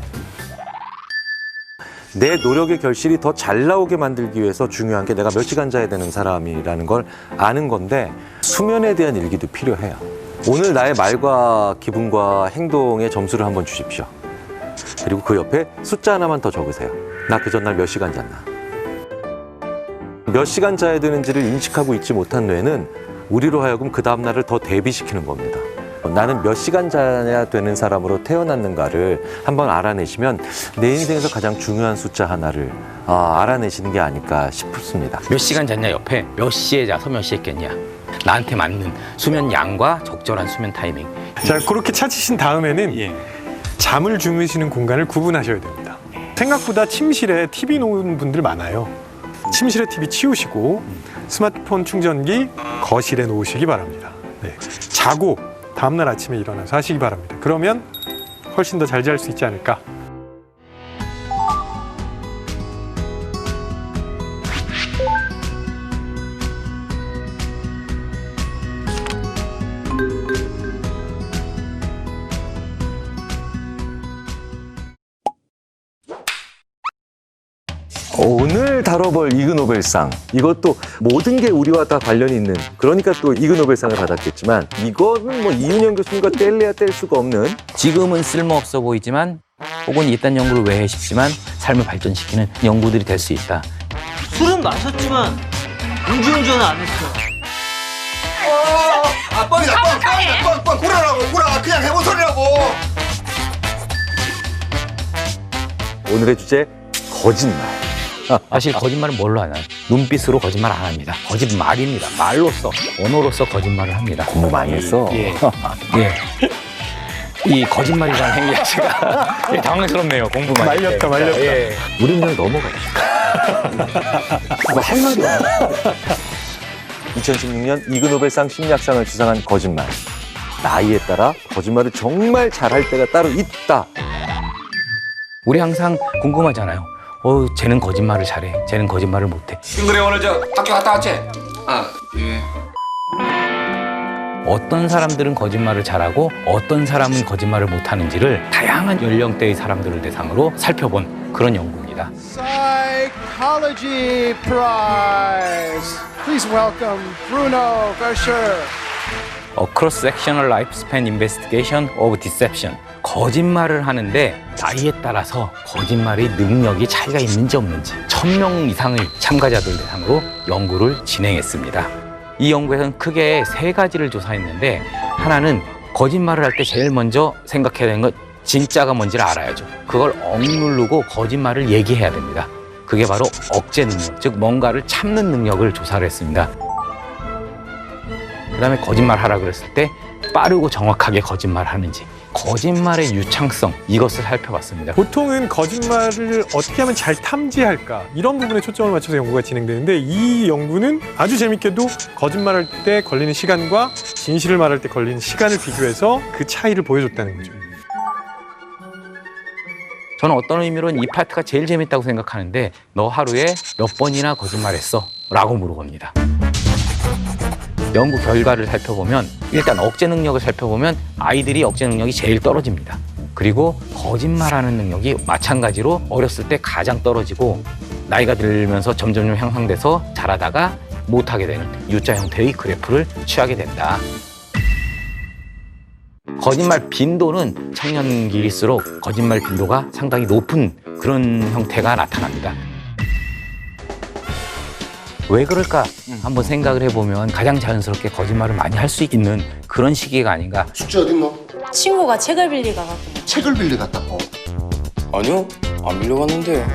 Speaker 1: 내 노력의 결실이 더 잘 나오게 만들기 위해서 중요한 게 내가 몇 시간 자야 되는 사람이라는 걸 아는 건데 수면에 대한 일기도 필요해요. 오늘 나의 말과 기분과 행동에 점수를 한번 주십시오. 그리고 그 옆에 숫자 하나만 더 적으세요. 나 그 전날 몇 시간 잤나? 몇 시간 자야 되는지를 인식하고 있지 못한 뇌는 우리로 하여금 그 다음날을 더 대비시키는 겁니다. 나는 몇 시간 자야 되는 사람으로 태어났는가를 한번 알아내시면 내 인생에서 가장 중요한 숫자 하나를 알아내시는 게 아닐까 싶습니다.
Speaker 2: 몇 시간 잤냐 옆에 몇 시에 자서 몇 시에 깼냐. 나한테 맞는 수면 양과 적절한 수면 타이밍.
Speaker 3: 자, 그렇게 찾으신 다음에는 잠을 주무시는 공간을 구분하셔야 됩니다. 생각보다 침실에 TV 놓은 분들 많아요. 침실에 TV 치우시고 스마트폰 충전기 거실에 놓으시기 바랍니다. 네. 자고 다음날 아침에 일어나서 하시기 바랍니다. 그러면 훨씬 더 잘 잘 수 있지 않을까.
Speaker 1: 오늘 다뤄볼 이그노벨상, 이것도 모든 게 우리와 다 관련이 있는, 그러니까 또 이그노벨상을 받았겠지만 이거는 뭐 이윤영 교수님과 뗄래야 뗄 수가 없는,
Speaker 2: 지금은 쓸모없어 보이지만 혹은 이딴 연구를 왜 해 싶지만 삶을 발전시키는 연구들이 될 수 있다.
Speaker 11: 술은 마셨지만 음주운전은 안 했어.
Speaker 8: 뻥 구라라고 구라 그냥 해본 소리라고.
Speaker 1: 오늘의 주제 거짓말.
Speaker 2: 사실 거짓말은 뭘로 하나요? 눈빛으로 거짓말 안 합니다. 거짓말입니다. 말로써, 언어로써 거짓말을 합니다.
Speaker 1: 공부 많이 했어.
Speaker 2: 예. 이 거짓말이라는 행위 자체가 당황스럽네요. 공부 많이
Speaker 3: 말렸다, 말렸다.
Speaker 2: 예.
Speaker 1: 우리 그냥 넘어갑시다. 뭐 할 말이 없네. 2016년 이그노벨상 심리학상을 수상한 거짓말. 나이에 따라 거짓말을 정말 잘할 때가 따로 있다.
Speaker 2: 우리 항상 궁금하잖아요. 쟤는 거짓말을 잘해. 쟤는 거짓말을 못해.
Speaker 8: 싱글에 오늘 저 학교 갔다 왔지? 예.
Speaker 2: 어떤 사람들은 거짓말을 잘하고 어떤 사람은 거짓말을 못하는지를 다양한 연령대의 사람들을 대상으로 살펴본 그런 연구입니다.
Speaker 6: Psychology Prize. Please welcome Bruno Verscher.
Speaker 2: A Cross-Sectional Lifespan Investigation of Deception. 거짓말을 하는데 나이에 따라서 거짓말의 능력이 차이가 있는지 없는지 1000명 이상의 참가자들 대상으로 연구를 진행했습니다. 이 연구에서는 크게 3가지를 조사했는데, 하나는 거짓말을 할 때 제일 먼저 생각해야 되는 건 진짜가 뭔지를 알아야죠. 그걸 억누르고 거짓말을 얘기해야 됩니다. 그게 바로 억제 능력, 즉 뭔가를 참는 능력을 조사를 했습니다. 그 다음에 거짓말하라 그랬을 때 빠르고 정확하게 거짓말하는지, 거짓말의 유창성, 이것을 살펴봤습니다.
Speaker 3: 보통은 거짓말을 어떻게 하면 잘 탐지할까, 이런 부분에 초점을 맞춰서 연구가 진행되는데, 이 연구는 아주 재밌게도 거짓말할 때 걸리는 시간과 진실을 말할 때 걸리는 시간을 비교해서 그 차이를 보여줬다는 거죠.
Speaker 2: 저는 어떤 의미로는 이 파트가 제일 재밌다고 생각하는데, 너 하루에 몇 번이나 거짓말했어? 라고 물어봅니다. 연구 결과를 살펴보면, 일단 억제 능력을 살펴보면 아이들이 억제 능력이 제일 떨어집니다. 그리고 거짓말하는 능력이 마찬가지로 어렸을 때 가장 떨어지고, 나이가 들면서 점점 향상돼서 잘하다가 못하게 되는 U자 형태의 그래프를 취하게 된다. 거짓말 빈도는 청년기일수록 거짓말 빈도가 상당히 높은 그런 형태가 나타납니다. 왜 그럴까 한번 생각을 해보면 가장 자연스럽게 거짓말을 많이 할 수 있는 그런 시기가 아닌가.
Speaker 8: 숙제 어딨노?
Speaker 9: 친구가 책을 빌리 가갖고.
Speaker 8: 책을 빌리 갔다고?
Speaker 7: 아니요, 안 빌려갔는데요.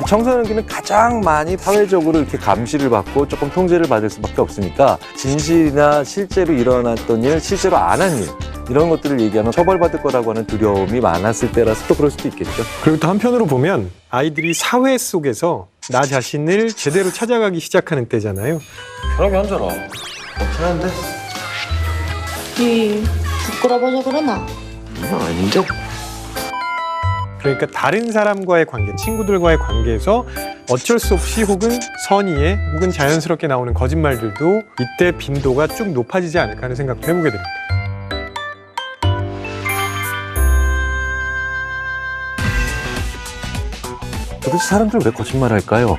Speaker 1: 청소년기는 가장 많이 사회적으로 이렇게 감시를 받고 조금 통제를 받을 수밖에 없으니까 진실이나 실제로 일어났던 일, 실제로 안 한 일, 이런 것들을 얘기하면 처벌받을 거라고 하는 두려움이 많았을 때라서 또 그럴 수도 있겠죠.
Speaker 3: 그리고 또 한편으로 보면 아이들이 사회 속에서 나 자신을 제대로 찾아가기 시작하는 때잖아요.
Speaker 7: 편하게 앉아라.
Speaker 8: 편한데?
Speaker 9: 부끄러워서 그러나?
Speaker 7: 아닌데?
Speaker 3: 그러니까 다른 사람과의 관계, 친구들과의 관계에서 어쩔 수 없이 혹은 선의에 혹은 자연스럽게 나오는 거짓말들도 이때 빈도가 쭉 높아지지 않을까 하는 생각도 해보게 됩니다.
Speaker 1: 도대체 사람들 왜 거짓말할까요?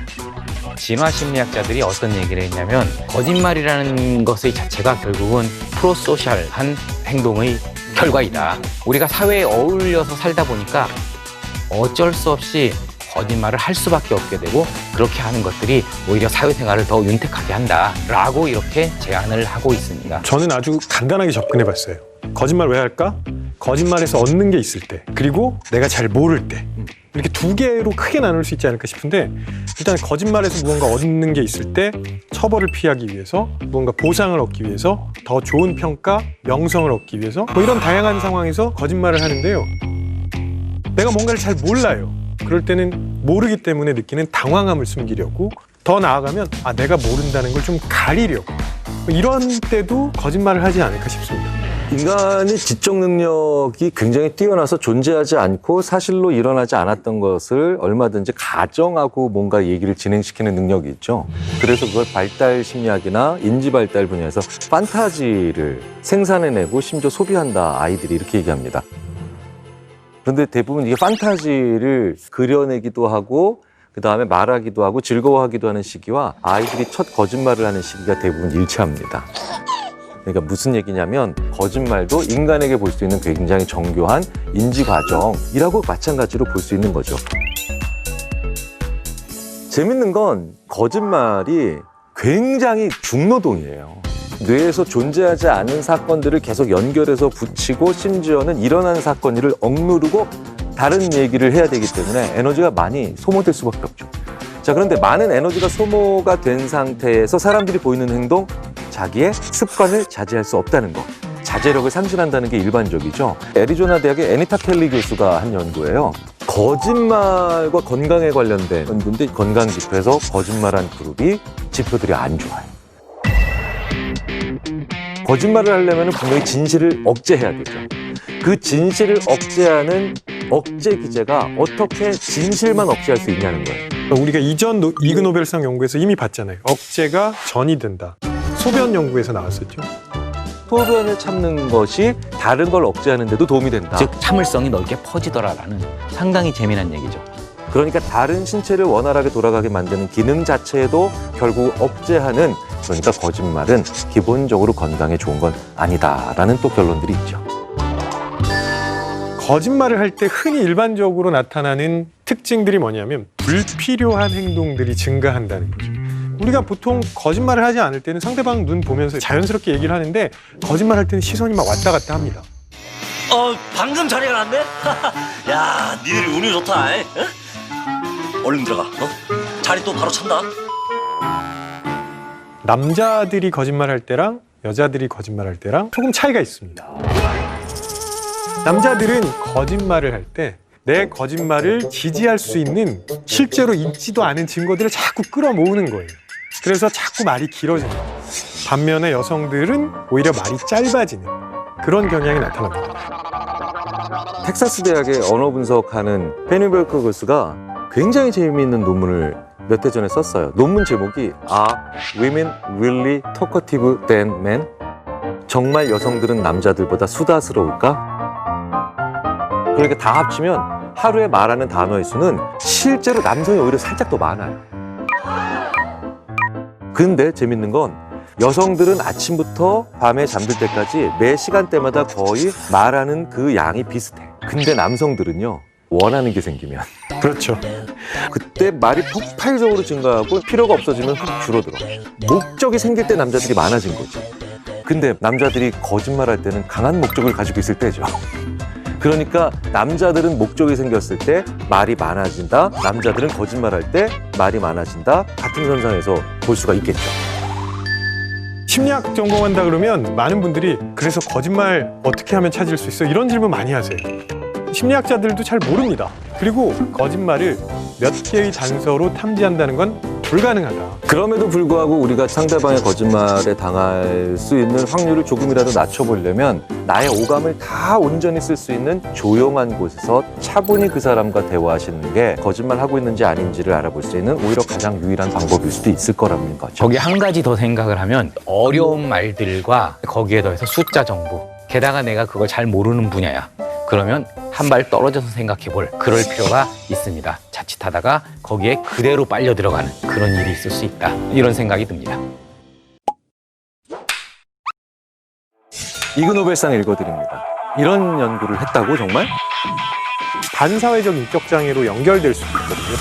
Speaker 2: 진화 심리학자들이 어떤 얘기를 했냐면 거짓말이라는 것의 자체가 결국은 프로소셜한 행동의 결과이다. 우리가 사회에 어울려서 살다 보니까 어쩔 수 없이 거짓말을 할 수밖에 없게 되고 그렇게 하는 것들이 오히려 사회생활을 더 윤택하게 한다라고 이렇게 제안을 하고 있습니다.
Speaker 3: 저는 아주 간단하게 접근해봤어요. 거짓말 왜 할까? 거짓말에서 얻는 게 있을 때, 그리고 내가 잘 모를 때, 이렇게 두 개로 크게 나눌 수 있지 않을까 싶은데, 일단 거짓말에서 무언가 얻는 게 있을 때 처벌을 피하기 위해서, 무언가 보상을 얻기 위해서, 더 좋은 평가, 명성을 얻기 위해서, 뭐 이런 다양한 상황에서 거짓말을 하는데요. 내가 뭔가를 잘 몰라요. 그럴 때는 모르기 때문에 느끼는 당황함을 숨기려고, 더 나아가면 내가 모른다는 걸 좀 가리려고, 이런 때도 거짓말을 하지 않을까 싶습니다.
Speaker 1: 인간의 지적 능력이 굉장히 뛰어나서 존재하지 않고 사실로 일어나지 않았던 것을 얼마든지 가정하고 뭔가 얘기를 진행시키는 능력이 있죠. 그래서 그걸 발달 심리학이나 인지 발달 분야에서 판타지를 생산해내고 심지어 소비한다, 아이들이 이렇게 얘기합니다. 그런데 대부분 이게 판타지를 그려내기도 하고 그다음에 말하기도 하고 즐거워하기도 하는 시기와 아이들이 첫 거짓말을 하는 시기가 대부분 일치합니다. 그러니까 무슨 얘기냐면 거짓말도 인간에게 볼 수 있는 굉장히 정교한 인지 과정이라고 마찬가지로 볼 수 있는 거죠. 재밌는 건 거짓말이 굉장히 중노동이에요. 뇌에서 존재하지 않은 사건들을 계속 연결해서 붙이고 심지어는 일어나는 사건을 억누르고 다른 얘기를 해야 되기 때문에 에너지가 많이 소모될 수밖에 없죠. 자, 그런데 많은 에너지가 소모가 된 상태에서 사람들이 보이는 행동, 자기의 습관을 자제할 수 없다는 거, 자제력을 상실한다는 게 일반적이죠. 애리조나 대학의 애니타 켈리 교수가 한 연구예요. 거짓말과 건강에 관련된 연구인데 건강 지표에서 거짓말한 그룹이 지표들이 안 좋아요. 거짓말을 하려면 분명히 진실을 억제해야 되죠. 그 진실을 억제하는 억제 기제가 어떻게 진실만 억제할 수 있냐는 거예요.
Speaker 3: 우리가 이전 이그노벨상 연구에서 이미 봤잖아요. 억제가 전이 된다. 소변 연구에서 나왔었죠.
Speaker 1: 소변을 참는 것이 다른 걸 억제하는 데도 도움이 된다.
Speaker 2: 즉 참을성이 넓게 퍼지더라라는 상당히 재미난 얘기죠.
Speaker 1: 그러니까 다른 신체를 원활하게 돌아가게 만드는 기능 자체도 결국 억제하는, 그러니까 거짓말은 기본적으로 건강에 좋은 건 아니다라는 또 결론들이 있죠.
Speaker 3: 거짓말을 할 때 흔히 일반적으로 나타나는 특징들이 뭐냐면 불필요한 행동들이 증가한다는 거죠. 우리가 보통 거짓말을 하지 않을 때는 상대방 눈 보면서 자연스럽게 얘기를 하는데 거짓말할 때는 시선이 막 왔다 갔다 합니다.
Speaker 11: 방금 자리가 났네? 야, 니들이 운이 좋다. 에? 얼른 들어가. 자리 또 바로 찬다.
Speaker 3: 남자들이 거짓말할 때랑 여자들이 거짓말할 때랑 조금 차이가 있습니다. 남자들은 거짓말을 할 때 내 거짓말을 지지할 수 있는 실제로 있지도 않은 증거들을 자꾸 끌어모으는 거예요. 그래서 자꾸 말이 길어집니다. 반면에 여성들은 오히려 말이 짧아지는 그런 경향이 나타납니다.
Speaker 1: 텍사스 대학의 언어 분석하는 페니벨크 교수가 굉장히 재미있는 논문을 몇 해 전에 썼어요. 논문 제목이 Are Women Really Talkative Than Men? 정말 여성들은 남자들보다 수다스러울까? 그러니까 다 합치면 하루에 말하는 단어의 수는 실제로 남성이 오히려 살짝 더 많아요. 근데 재밌는 건 여성들은 아침부터 밤에 잠들 때까지 매 시간대마다 거의 말하는 그 양이 비슷해. 근데 남성들은요, 원하는 게 생기면
Speaker 3: 그렇죠.
Speaker 1: 그때 말이 폭발적으로 증가하고 필요가 없어지면 훅 줄어들어. 목적이 생길 때 남자들이 많아진 거죠. 근데 남자들이 거짓말할 때는 강한 목적을 가지고 있을 때죠. 그러니까 남자들은 목적이 생겼을 때 말이 많아진다, 남자들은 거짓말할 때 말이 많아진다, 같은 선상에서 볼 수가 있겠죠.
Speaker 3: 심리학 전공한다 그러면 많은 분들이 그래서 거짓말 어떻게 하면 찾을 수 있어? 이런 질문 많이 하세요. 심리학자들도 잘 모릅니다. 그리고 거짓말을 몇 개의 단서로 탐지한다는 건 불가능하다.
Speaker 1: 그럼에도 불구하고 우리가 상대방의 거짓말에 당할 수 있는 확률을 조금이라도 낮춰보려면 나의 오감을 다 온전히 쓸 수 있는 조용한 곳에서 차분히 그 사람과 대화하시는 게 거짓말하고 있는지 아닌지를 알아볼 수 있는 오히려 가장 유일한 방법일 수도 있을 거라는 거죠.
Speaker 2: 저기 한 가지 더 생각을 하면 어려운 말들과 거기에 더해서 숫자 정보, 게다가 내가 그걸 잘 모르는 분야야. 그러면 한 발 떨어져서 생각해 볼 그럴 필요가 있습니다. 자칫하다가 거기에 그대로 빨려 들어가는 그런 일이 있을 수 있다. 이런 생각이 듭니다.
Speaker 1: 이그노벨상 읽어드립니다. 이런 연구를 했다고 정말?
Speaker 3: 반사회적 인격장애로 연결될 수도 있거든요.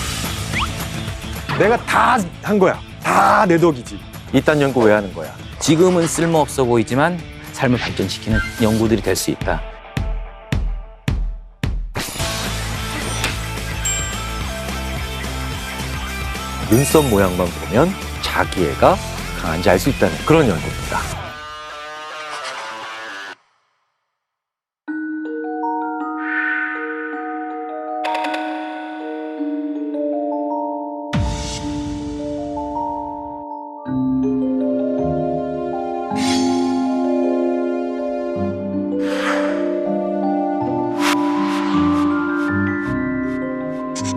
Speaker 3: 내가 다 한 거야. 다 내 덕이지.
Speaker 1: 이딴 연구 왜 하는 거야?
Speaker 2: 지금은 쓸모없어 보이지만 삶을 발전시키는 연구들이 될 수 있다.
Speaker 1: 눈썹 모양만 보면 자기애가 강한지 알 수 있다는 그런 연구입니다.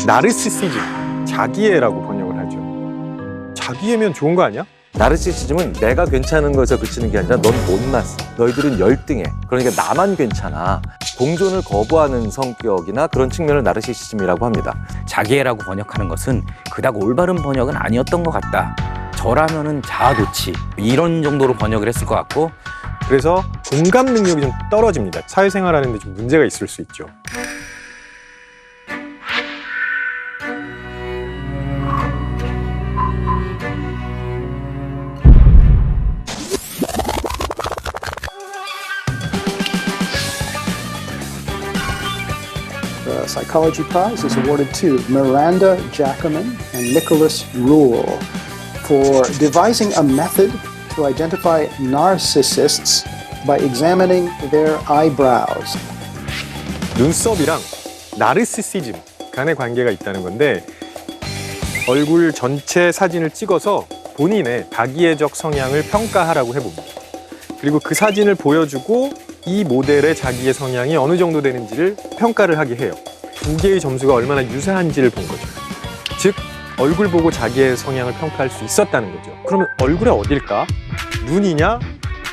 Speaker 3: 나르시시즘, 자기애라고 번역을 하죠. 자기애면 좋은 거 아니야?
Speaker 1: 나르시시즘은 내가 괜찮은 것에서 그치는 게 아니라 넌 못났어. 너희들은 열등해. 그러니까 나만 괜찮아. 공존을 거부하는 성격이나 그런 측면을 나르시시즘이라고 합니다.
Speaker 2: 자기애라고 번역하는 것은 그닥 올바른 번역은 아니었던 것 같다. 저라면은 자아도취 이런 정도로 번역을 했을 것 같고
Speaker 3: 그래서 공감 능력이 좀 떨어집니다. 사회생활하는 데 좀 문제가 있을 수 있죠.
Speaker 6: The Psychology Prize is awarded to Miranda Jacobin and Nicholas Rule for devising a method to identify narcissists by examining their eyebrows.
Speaker 3: 눈썹이랑 나르시시즘 간의 관계가 있다는 건데 얼굴 전체 사진을 찍어서 본인의 자기애적 성향을 평가하라고 해봅니다. 그리고 그 사진을 보여주고 이 모델의 자기의 성향이 어느 정도 되는지를 평가를 하게 해요. 두 개의 점수가 얼마나 유사한지를 본 거죠. 즉 얼굴 보고 자기의 성향을 평가할 수 있었다는 거죠. 그러면 얼굴의 어딜까? 눈이냐?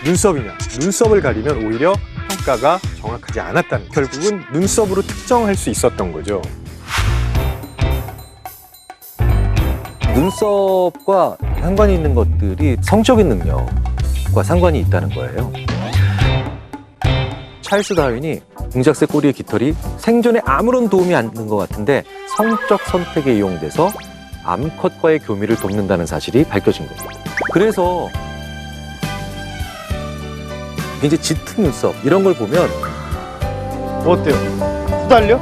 Speaker 3: 눈썹이냐? 눈썹을 가리면 오히려 평가가 정확하지 않았다는 거예요. 결국은 눈썹으로 특정할 수 있었던 거죠.
Speaker 1: 눈썹과 상관이 있는 것들이 성적인 능력과 상관이 있다는 거예요. 찰스 다윈이 공작새 꼬리의 깃털이 생존에 아무런 도움이 안 되는 것 같은데 성적 선택에 이용돼서 암컷과의 교미를 돕는다는 사실이 밝혀진 겁니다. 그래서 이제 짙은 눈썹 이런 걸 보면
Speaker 3: 어때요? 후달려?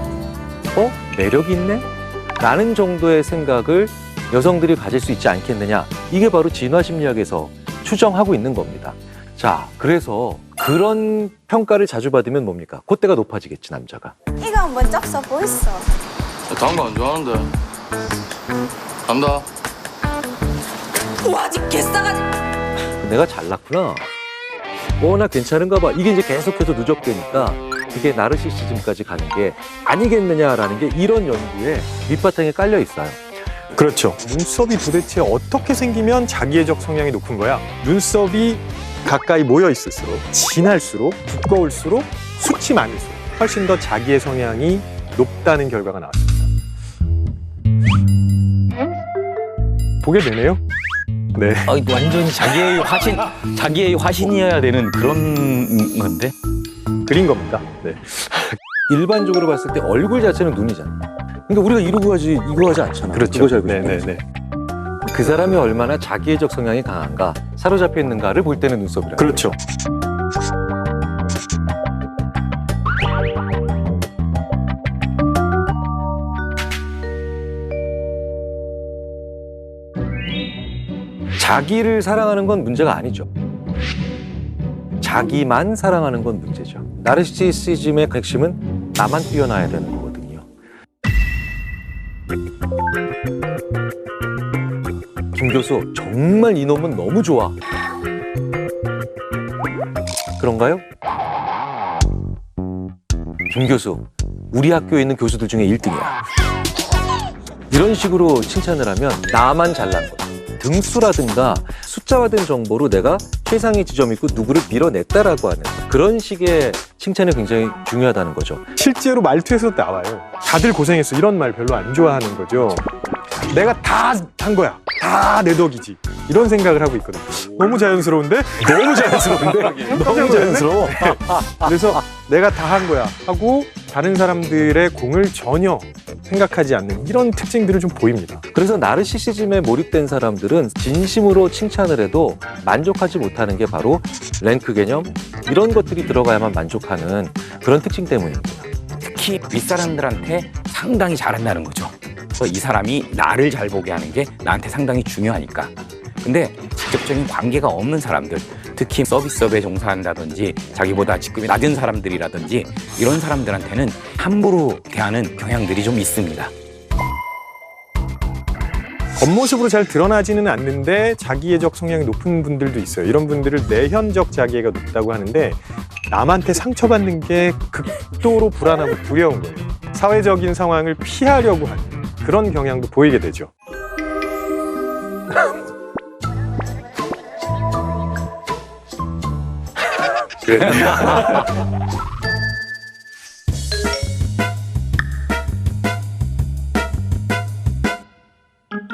Speaker 1: 매력이 있네? 라는 정도의 생각을 여성들이 가질 수 있지 않겠느냐. 이게 바로 진화심리학에서 추정하고 있는 겁니다. 자, 그래서 그런 평가를 자주 받으면 뭡니까? 콧대가 높아지겠지, 남자가.
Speaker 12: 이거 한번 쩍 보이소.
Speaker 7: 다른 거 안 좋아하는데. 간다.
Speaker 12: 와, 아직 개싸가지.
Speaker 1: 내가 잘났구나. 나 괜찮은가 봐. 이게 이제 계속해서 누적되니까 이게 나르시시즘까지 가는 게 아니겠느냐라는 게 이런 연구에 밑바탕에 깔려 있어요.
Speaker 3: 그렇죠. 눈썹이 도대체 어떻게 생기면 자기애적 성향이 높은 거야? 눈썹이 가까이 모여 있을수록, 진할수록, 두꺼울수록, 숱이 많을수록 훨씬 더 자기의 성향이 높다는 결과가 나왔습니다. 보게 되네요. 네.
Speaker 2: 완전히 자기의 화신이어야 되는 그런 건데.
Speaker 3: 그린 겁니다. 네.
Speaker 1: 일반적으로 봤을 때 얼굴 자체는 눈이잖아. 근데 우리가 이거 하지 않잖아.
Speaker 3: 그렇죠.
Speaker 1: 이거 잘 보지.
Speaker 3: 네네네.
Speaker 1: 그 사람이 얼마나 자기애적 성향이 강한가, 사로잡혀 있는가를 볼 때는 눈썹이라.
Speaker 3: 그렇죠.
Speaker 1: 자기를 사랑하는 건 문제가 아니죠. 자기만 사랑하는 건 문제죠. 나르시시즘의 핵심은 나만 뛰어나야 되는 거거든요. 김 교수, 정말 이놈은 너무 좋아. 그런가요? 김 교수, 우리 학교에 있는 교수들 중에 1등이야. 이런 식으로 칭찬을 하면 나만 잘난 거야. 등수라든가 숫자화된 정보로 내가 최상의 지점이 있고 누구를 밀어냈다라고 하는 그런 식의 칭찬이 굉장히 중요하다는 거죠.
Speaker 3: 실제로 말투에서 나와요. 다들 고생했어. 이런 말 별로 안 좋아하는 거죠. 내가 다 한 거야. 다 내 덕이지. 이런 생각을 하고 있거든. 너무 자연스러운데? 너무 자연스러운데? 너무 자연스러워. 그래서 내가 다 한 거야 하고 다른 사람들의 공을 전혀 생각하지 않는 이런 특징들을 좀 보입니다.
Speaker 1: 그래서 나르시시즘에 몰입된 사람들은 진심으로 칭찬을 해도 만족하지 못하는 게 바로 랭크 개념, 이런 것들이 들어가야만 만족하는 그런 특징 때문입니다.
Speaker 2: 특히 윗사람들한테 상당히 잘한다는 거죠. 그래서 이 사람이 나를 잘 보게 하는 게 나한테 상당히 중요하니까. 근데 직접적인 관계가 없는 사람들, 특히 서비스업에 종사한다든지 자기보다 직급이 낮은 사람들이라든지 이런 사람들한테는 함부로 대하는 경향들이 좀 있습니다.
Speaker 3: 겉모습으로 잘 드러나지는 않는데 자기애적 성향이 높은 분들도 있어요. 이런 분들을 내현적 자기애가 높다고 하는데 남한테 상처받는 게 극도로 불안하고 두려운 거예요. 사회적인 상황을 피하려고 하는 그런 경향도 보이게 되죠.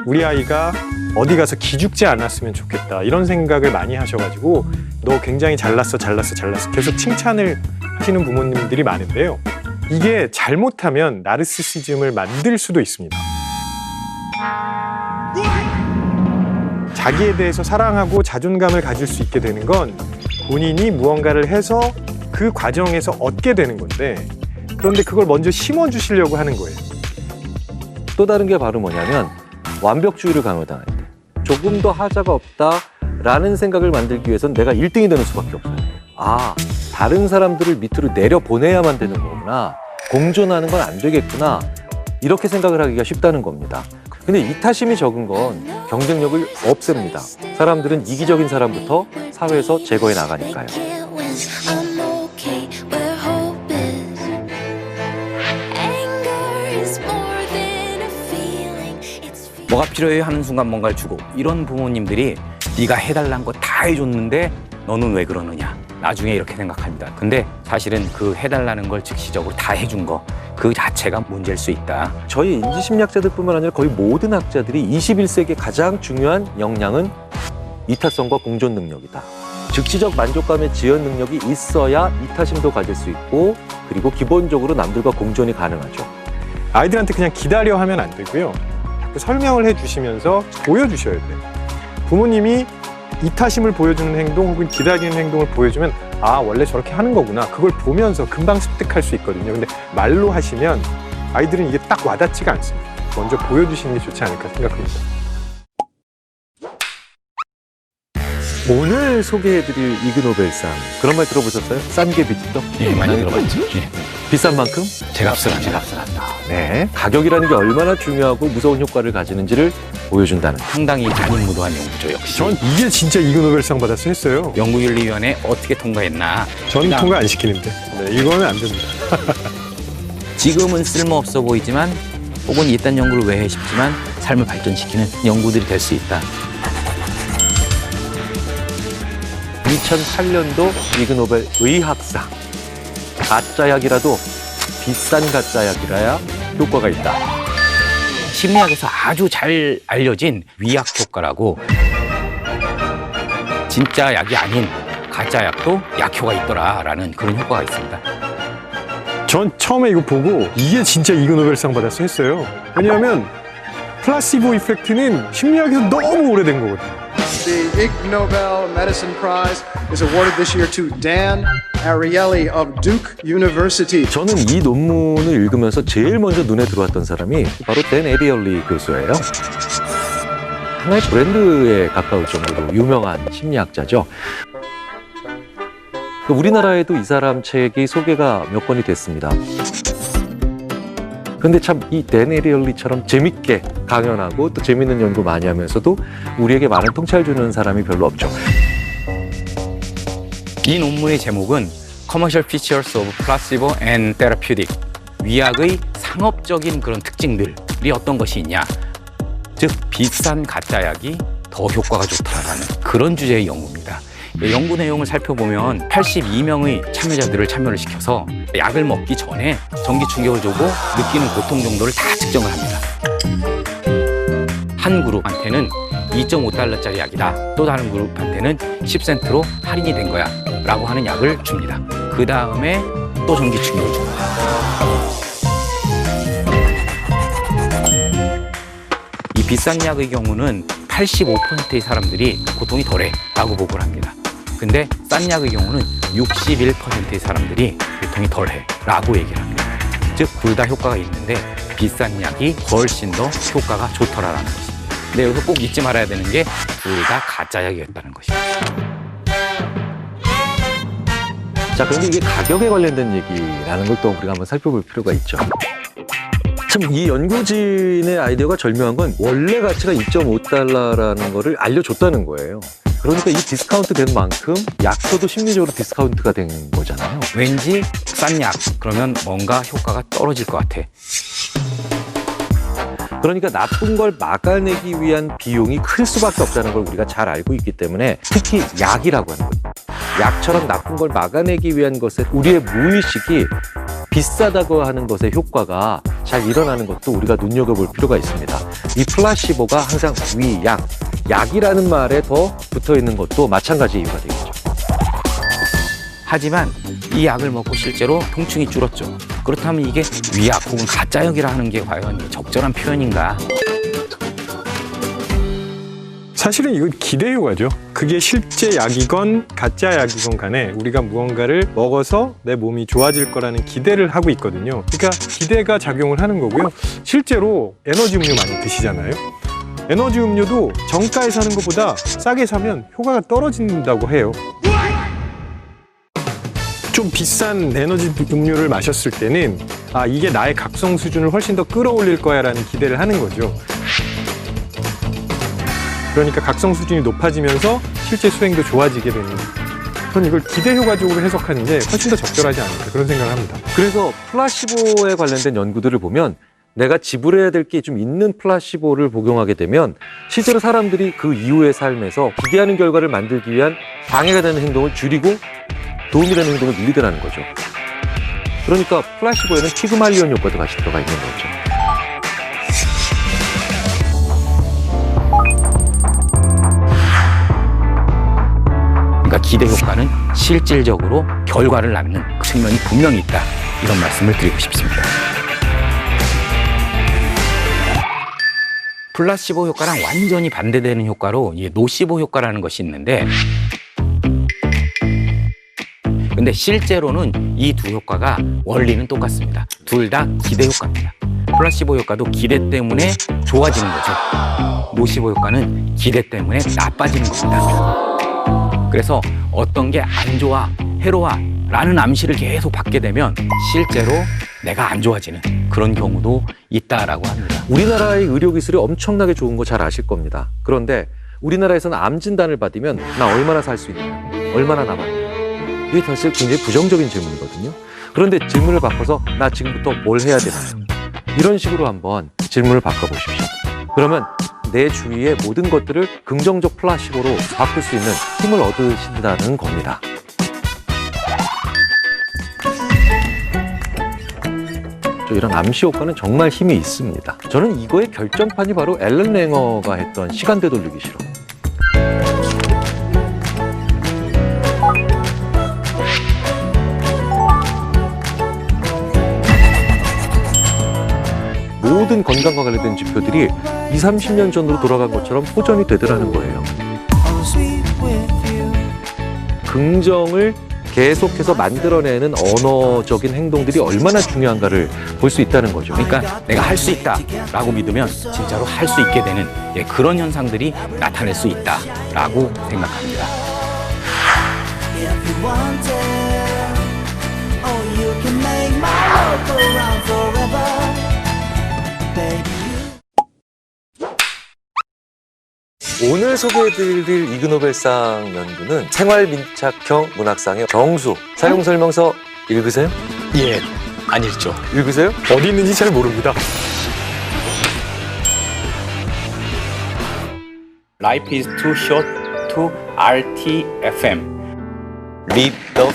Speaker 3: 우리 아이가 어디 가서 기죽지 않았으면 좋겠다 이런 생각을 많이 하셔가지고 너 굉장히 잘났어 계속 칭찬을 하시는 부모님들이 많은데요. 이게 잘못하면 나르시시즘을 만들 수도 있습니다. 자기에 대해서 사랑하고 자존감을 가질 수 있게 되는 건 본인이 무언가를 해서 그 과정에서 얻게 되는 건데, 그런데 그걸 먼저 심어주시려고 하는 거예요.
Speaker 1: 또 다른 게 바로 뭐냐면 완벽주의를 강요당할 때 조금 더 하자가 없다라는 생각을 만들기 위해서는 내가 1등이 되는 수밖에 없어요. 아, 다른 사람들을 밑으로 내려보내야만 되는 거구나. 공존하는 건 안 되겠구나. 이렇게 생각을 하기가 쉽다는 겁니다. 근데 이타심이 적은 건 경쟁력을 없앱니다. 사람들은 이기적인 사람부터 사회에서 제거해 나가니까요.
Speaker 2: 뭐가 필요해 하는 순간 뭔가를 주고, 이런 부모님들이 네가 해달란 거 다 해줬는데 너는 왜 그러느냐, 나중에 이렇게 생각합니다. 근데 사실은 그 해달라는 걸 즉시적으로 다 해준 거 그 자체가 문제일 수 있다.
Speaker 1: 저희 인지심리학자들뿐만 아니라 거의 모든 학자들이 21세기의 가장 중요한 역량은 이타성과 공존 능력이다. 즉시적 만족감의 지연 능력이 있어야 이타심도 가질 수 있고, 그리고 기본적으로 남들과 공존이 가능하죠.
Speaker 3: 아이들한테 그냥 기다려 하면 안 되고요. 설명을 해주시면서 보여주셔야 돼요. 부모님이 이타심을 보여주는 행동 혹은 기다리는 행동을 보여주면 아, 원래 저렇게 하는 거구나. 그걸 보면서 금방 습득할 수 있거든요. 근데 말로 하시면 아이들은 이게 딱 와닿지가 않습니다. 먼저 보여주시는 게 좋지 않을까 생각합니다.
Speaker 1: 오늘 소개해드릴 이그노벨상, 그런 말 들어보셨어요? 싼 게 비싸다?
Speaker 2: 예, 많이 들어봤죠. 예.
Speaker 1: 비싼 만큼
Speaker 2: 제값을 한다.
Speaker 1: 네, 가격이라는 게 얼마나 중요하고 무서운 효과를 가지는지를 보여준다는.
Speaker 2: 상당히 난임무도한 연구죠, 역시.
Speaker 3: 전 이게 진짜 이그노벨상 받았어 했어요.
Speaker 2: 연구윤리위원회 어떻게 통과했나?
Speaker 3: 저는 통과 안 시키는데. 네, 이거는 안 됩니다.
Speaker 2: 지금은 쓸모없어 보이지만, 혹은 이딴 연구를 왜 해 싶지만 삶을 발전시키는 연구들이 될 수 있다.
Speaker 1: 2008년도 이그노벨 의학상. 가짜약이라도 비싼 가짜약이라야 효과가 있다.
Speaker 2: 심리학에서 아주 잘 알려진 위약 효과라고, 진짜 약이 아닌 가짜 약도 약효가 있더라라는 그런 효과가 있습니다.
Speaker 3: 전 처음에 이거 보고 이게 진짜 이그노벨상 받았어 했어요. 왜냐하면 플라시보 이펙트는 심리학에서 너무 오래된 거거든요.
Speaker 6: The Ig Nobel Medicine Prize is awarded this year to Dan Ariely of Duke University.
Speaker 1: 저는 이 논문을 읽으면서 제일 먼저 눈에 들어왔던 사람이 바로 댄 에리얼리 교수예요. 하나의 브랜드에 가까울 정도로 유명한 심리학자죠. 우리나라에도 이 사람 책이 소개가 몇 건이 됐습니다. 근데 참 이 댄 에리얼리처럼 재밌게 강연하고 또 재밌는 연구 많이 하면서도 우리에게 많은 통찰 주는 사람이 별로 없죠.
Speaker 2: 이 논문의 제목은 Commercial Features of Placebo and Therapeutic. 위약의 상업적인 그런 특징들이 어떤 것이 있냐. 즉 비싼 가짜약이 더 효과가 좋다라는 그런 주제의 연구입니다. 연구 내용을 살펴보면 82명의 참여자들을 참여를 시켜서 약을 먹기 전에 전기 충격을 주고 느끼는 고통 정도를 다 측정을 합니다. 한 그룹한테는 2.5달러짜리 약이다. 또 다른 그룹한테는 10센트로 할인이 된 거야 라고 하는 약을 줍니다. 그 다음에 또 전기 충격을 줍니다. 이 비싼 약의 경우는 85%의 사람들이 고통이 덜해 라고 보고를 합니다. 근데 싼 약의 경우는 61%의 사람들이 고통이 덜해 라고 얘기를 합니다. 즉 둘 다 효과가 있는데 비싼 약이 훨씬 더 효과가 좋더라라는 것입니다. 근데 여기서 꼭 잊지 말아야 되는 게 둘 다 가짜 약이었다는 것입니다.
Speaker 1: 자, 그런데 이게 가격에 관련된 얘기라는 걸 또 우리가 한번 살펴볼 필요가 있죠. 참 이 연구진의 아이디어가 절묘한 건 원래 가치가 2.5달러라는 거를 알려줬다는 거예요. 그러니까 이 디스카운트 된 만큼 약효도 심리적으로 디스카운트가 된 거잖아요.
Speaker 2: 왠지 싼 약 그러면 뭔가 효과가 떨어질 것 같아.
Speaker 1: 그러니까 나쁜 걸 막아내기 위한 비용이 클 수밖에 없다는 걸 우리가 잘 알고 있기 때문에 특히 약이라고 하는 거죠. 약처럼 나쁜 걸 막아내기 위한 것에 우리의 무의식이 비싸다고 하는 것의 효과가 잘 일어나는 것도 우리가 눈여겨볼 필요가 있습니다. 이 플라시보가 항상 위약, 약이라는 말에 더 붙어있는 것도 마찬가지 이유가 되겠죠.
Speaker 2: 하지만 이 약을 먹고 실제로 통증이 줄었죠. 그렇다면 이게 위약 혹은 가짜약이라 하는 게 과연 적절한 표현인가?
Speaker 3: 사실은 이건 기대 효과죠. 그게 실제 약이건 가짜 약이건 간에 우리가 무언가를 먹어서 내 몸이 좋아질 거라는 기대를 하고 있거든요. 그러니까 기대가 작용을 하는 거고요. 실제로 에너지 음료 많이 드시잖아요. 에너지 음료도 정가에 사는 것보다 싸게 사면 효과가 떨어진다고 해요. 좀 비싼 에너지 음료를 마셨을 때는 아, 이게 나의 각성 수준을 훨씬 더 끌어올릴 거야 라는 기대를 하는 거죠. 그러니까 각성 수준이 높아지면서 실제 수행도 좋아지게 되는. 저는 이걸 기대 효과적으로 해석하는 게 훨씬 더 적절하지 않을까 그런 생각을 합니다.
Speaker 1: 그래서 플라시보에 관련된 연구들을 보면 내가 지불해야 될 게 좀 있는 플라시보를 복용하게 되면 실제로 사람들이 그 이후의 삶에서 기대하는 결과를 만들기 위한 방해가 되는 행동을 줄이고 도움이 되는 행동을 늘리더라는 거죠. 그러니까 플라시보에는 피그말리온 효과도 같이 들어가 있는 거죠.
Speaker 2: 그러니까 기대 효과는 실질적으로 결과를 낳는 그 측면이 분명히 있다. 이런 말씀을 드리고 싶습니다. 플라시보 효과랑 완전히 반대되는 효과로 노시보 효과라는 것이 있는데 근데 실제로는 이 두 효과가 원리는 똑같습니다. 둘 다 기대 효과입니다. 플라시보 효과도 기대 때문에 좋아지는 거죠. 노시보 효과는 기대 때문에 나빠지는 겁니다. 그래서 어떤 게 안 좋아, 해로워 라는 암시를 계속 받게 되면 실제로 내가 안 좋아지는 그런 경우도 있다라고 합니다.
Speaker 1: 우리나라의 의료기술이 엄청나게 좋은 거 잘 아실 겁니다. 그런데 우리나라에서는 암 진단을 받으면 나 얼마나 살 수 있냐, 얼마나 남았냐. 이게 사실 굉장히 부정적인 질문이거든요. 그런데 질문을 바꿔서 나 지금부터 뭘 해야 되나요? 이런 식으로 한번 질문을 바꿔보십시오. 그러면 내 주위의 모든 것들을 긍정적 플라시보로 바꿀 수 있는 힘을 얻으신다는 겁니다. 이런 암시 효과는 정말 힘이 있습니다. 저는 이거의 결정판이 바로 앨런 랭어가 했던 시간 되돌리기 실험. 모든 건강과 관련된 지표들이 20, 30년 전으로 돌아간 것처럼 호전이 되더라는 거예요. 긍정을 계속해서 만들어내는 언어적인 행동들이 얼마나 중요한가를 볼 수 있다는 거죠.
Speaker 2: 그러니까 내가 할 수 있다라고 믿으면 진짜로 할 수 있게 되는 그런 현상들이 나타날 수 있다라고 생각합니다.
Speaker 1: 오늘 소개해드릴 이그노벨상 연구는 생활민착형 문학상의 정수. 사용설명서 읽으세요?
Speaker 2: 예, 안 읽죠.
Speaker 1: 읽으세요?
Speaker 3: 어디 있는지 잘 모릅니다.
Speaker 2: Life is too short to RTFM. Read the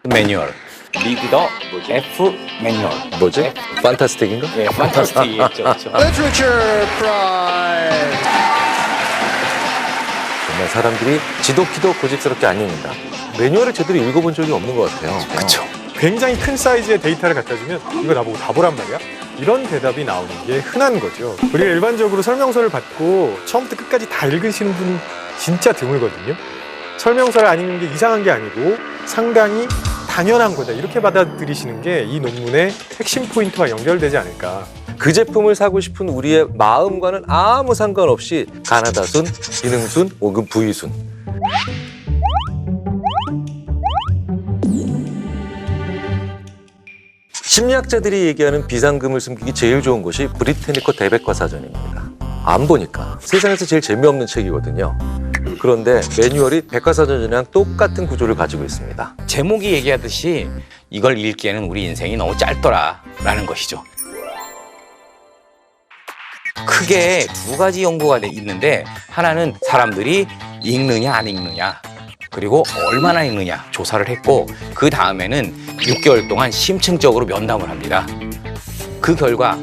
Speaker 2: manual. Read the F manual.
Speaker 1: 뭐지? 판타스틱인가?
Speaker 2: 예, 판타스틱이죠. 그렇죠.
Speaker 6: Literature Prize.
Speaker 1: 정말 사람들이 지독히도 고집스럽게 안 읽는다. 매뉴얼을 제대로 읽어본 적이 없는 것 같아요.
Speaker 3: 그렇죠. 굉장히 큰 사이즈의 데이터를 갖다 주면 이거 나보고 다 보란 말이야? 이런 대답이 나오는 게 흔한 거죠. 우리가 일반적으로 설명서를 받고 처음부터 끝까지 다 읽으시는 분이 진짜 드물거든요. 설명서를 안 읽는 게 이상한 게 아니고 상당히 당연한 거다. 이렇게 받아들이시는 게 이 논문의 핵심 포인트와 연결되지 않을까.
Speaker 1: 그 제품을 사고 싶은 우리의 마음과는 아무 상관없이 가나다순, 기능순, 혹은 부위순. 심리학자들이 얘기하는 비상금을 숨기기 제일 좋은 곳이 브리테니커 대백과사전입니다. 안 보니까 세상에서 제일 재미없는 책이거든요. 그런데 매뉴얼이 백과사전이랑 똑같은 구조를 가지고 있습니다.
Speaker 2: 제목이 얘기하듯이 이걸 읽기에는 우리 인생이 너무 짧더라라는 것이죠. 크게 두 가지 연구가 있는데 하나는 사람들이 읽느냐 안 읽느냐 그리고 얼마나 읽느냐 조사를 했고 그 다음에는 6개월 동안 심층적으로 면담을 합니다. 그 결과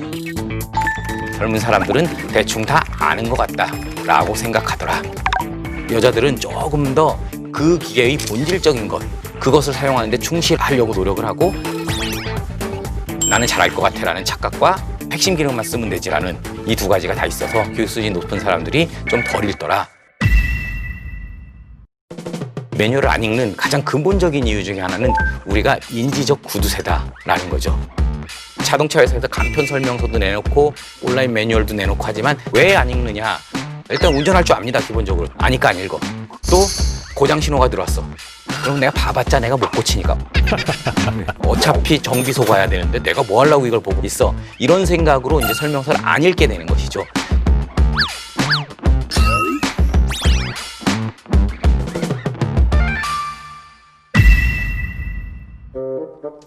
Speaker 2: 젊은 사람들은 대충 다 아는 것 같다라고 생각하더라. 여자들은 조금 더 그 기계의 본질적인 것 그것을 사용하는데 충실하려고 노력을 하고 나는 잘할 것 같아라는 착각과 핵심 기능만 쓰면 되지라는 이 두 가지가 다 있어서 교육 수준이 높은 사람들이 좀 덜 읽더라. 매뉴얼을 안 읽는 가장 근본적인 이유 중에 하나는 우리가 인지적 구두쇠다라는 거죠. 자동차 회사에서 간편 설명서도 내놓고 온라인 매뉴얼도 내놓고 하지만 왜 안 읽느냐? 일단 운전할 줄 압니다, 기본적으로. 아니까 안 읽어. 또 고장 신호가 들어왔어. 그럼 내가 봐봤자 내가 못 고치니까. 어차피 정비소 가야 되는데 내가 뭐 하려고 이걸 보고 있어. 이런 생각으로 이제 설명서를 안 읽게 되는 것이죠.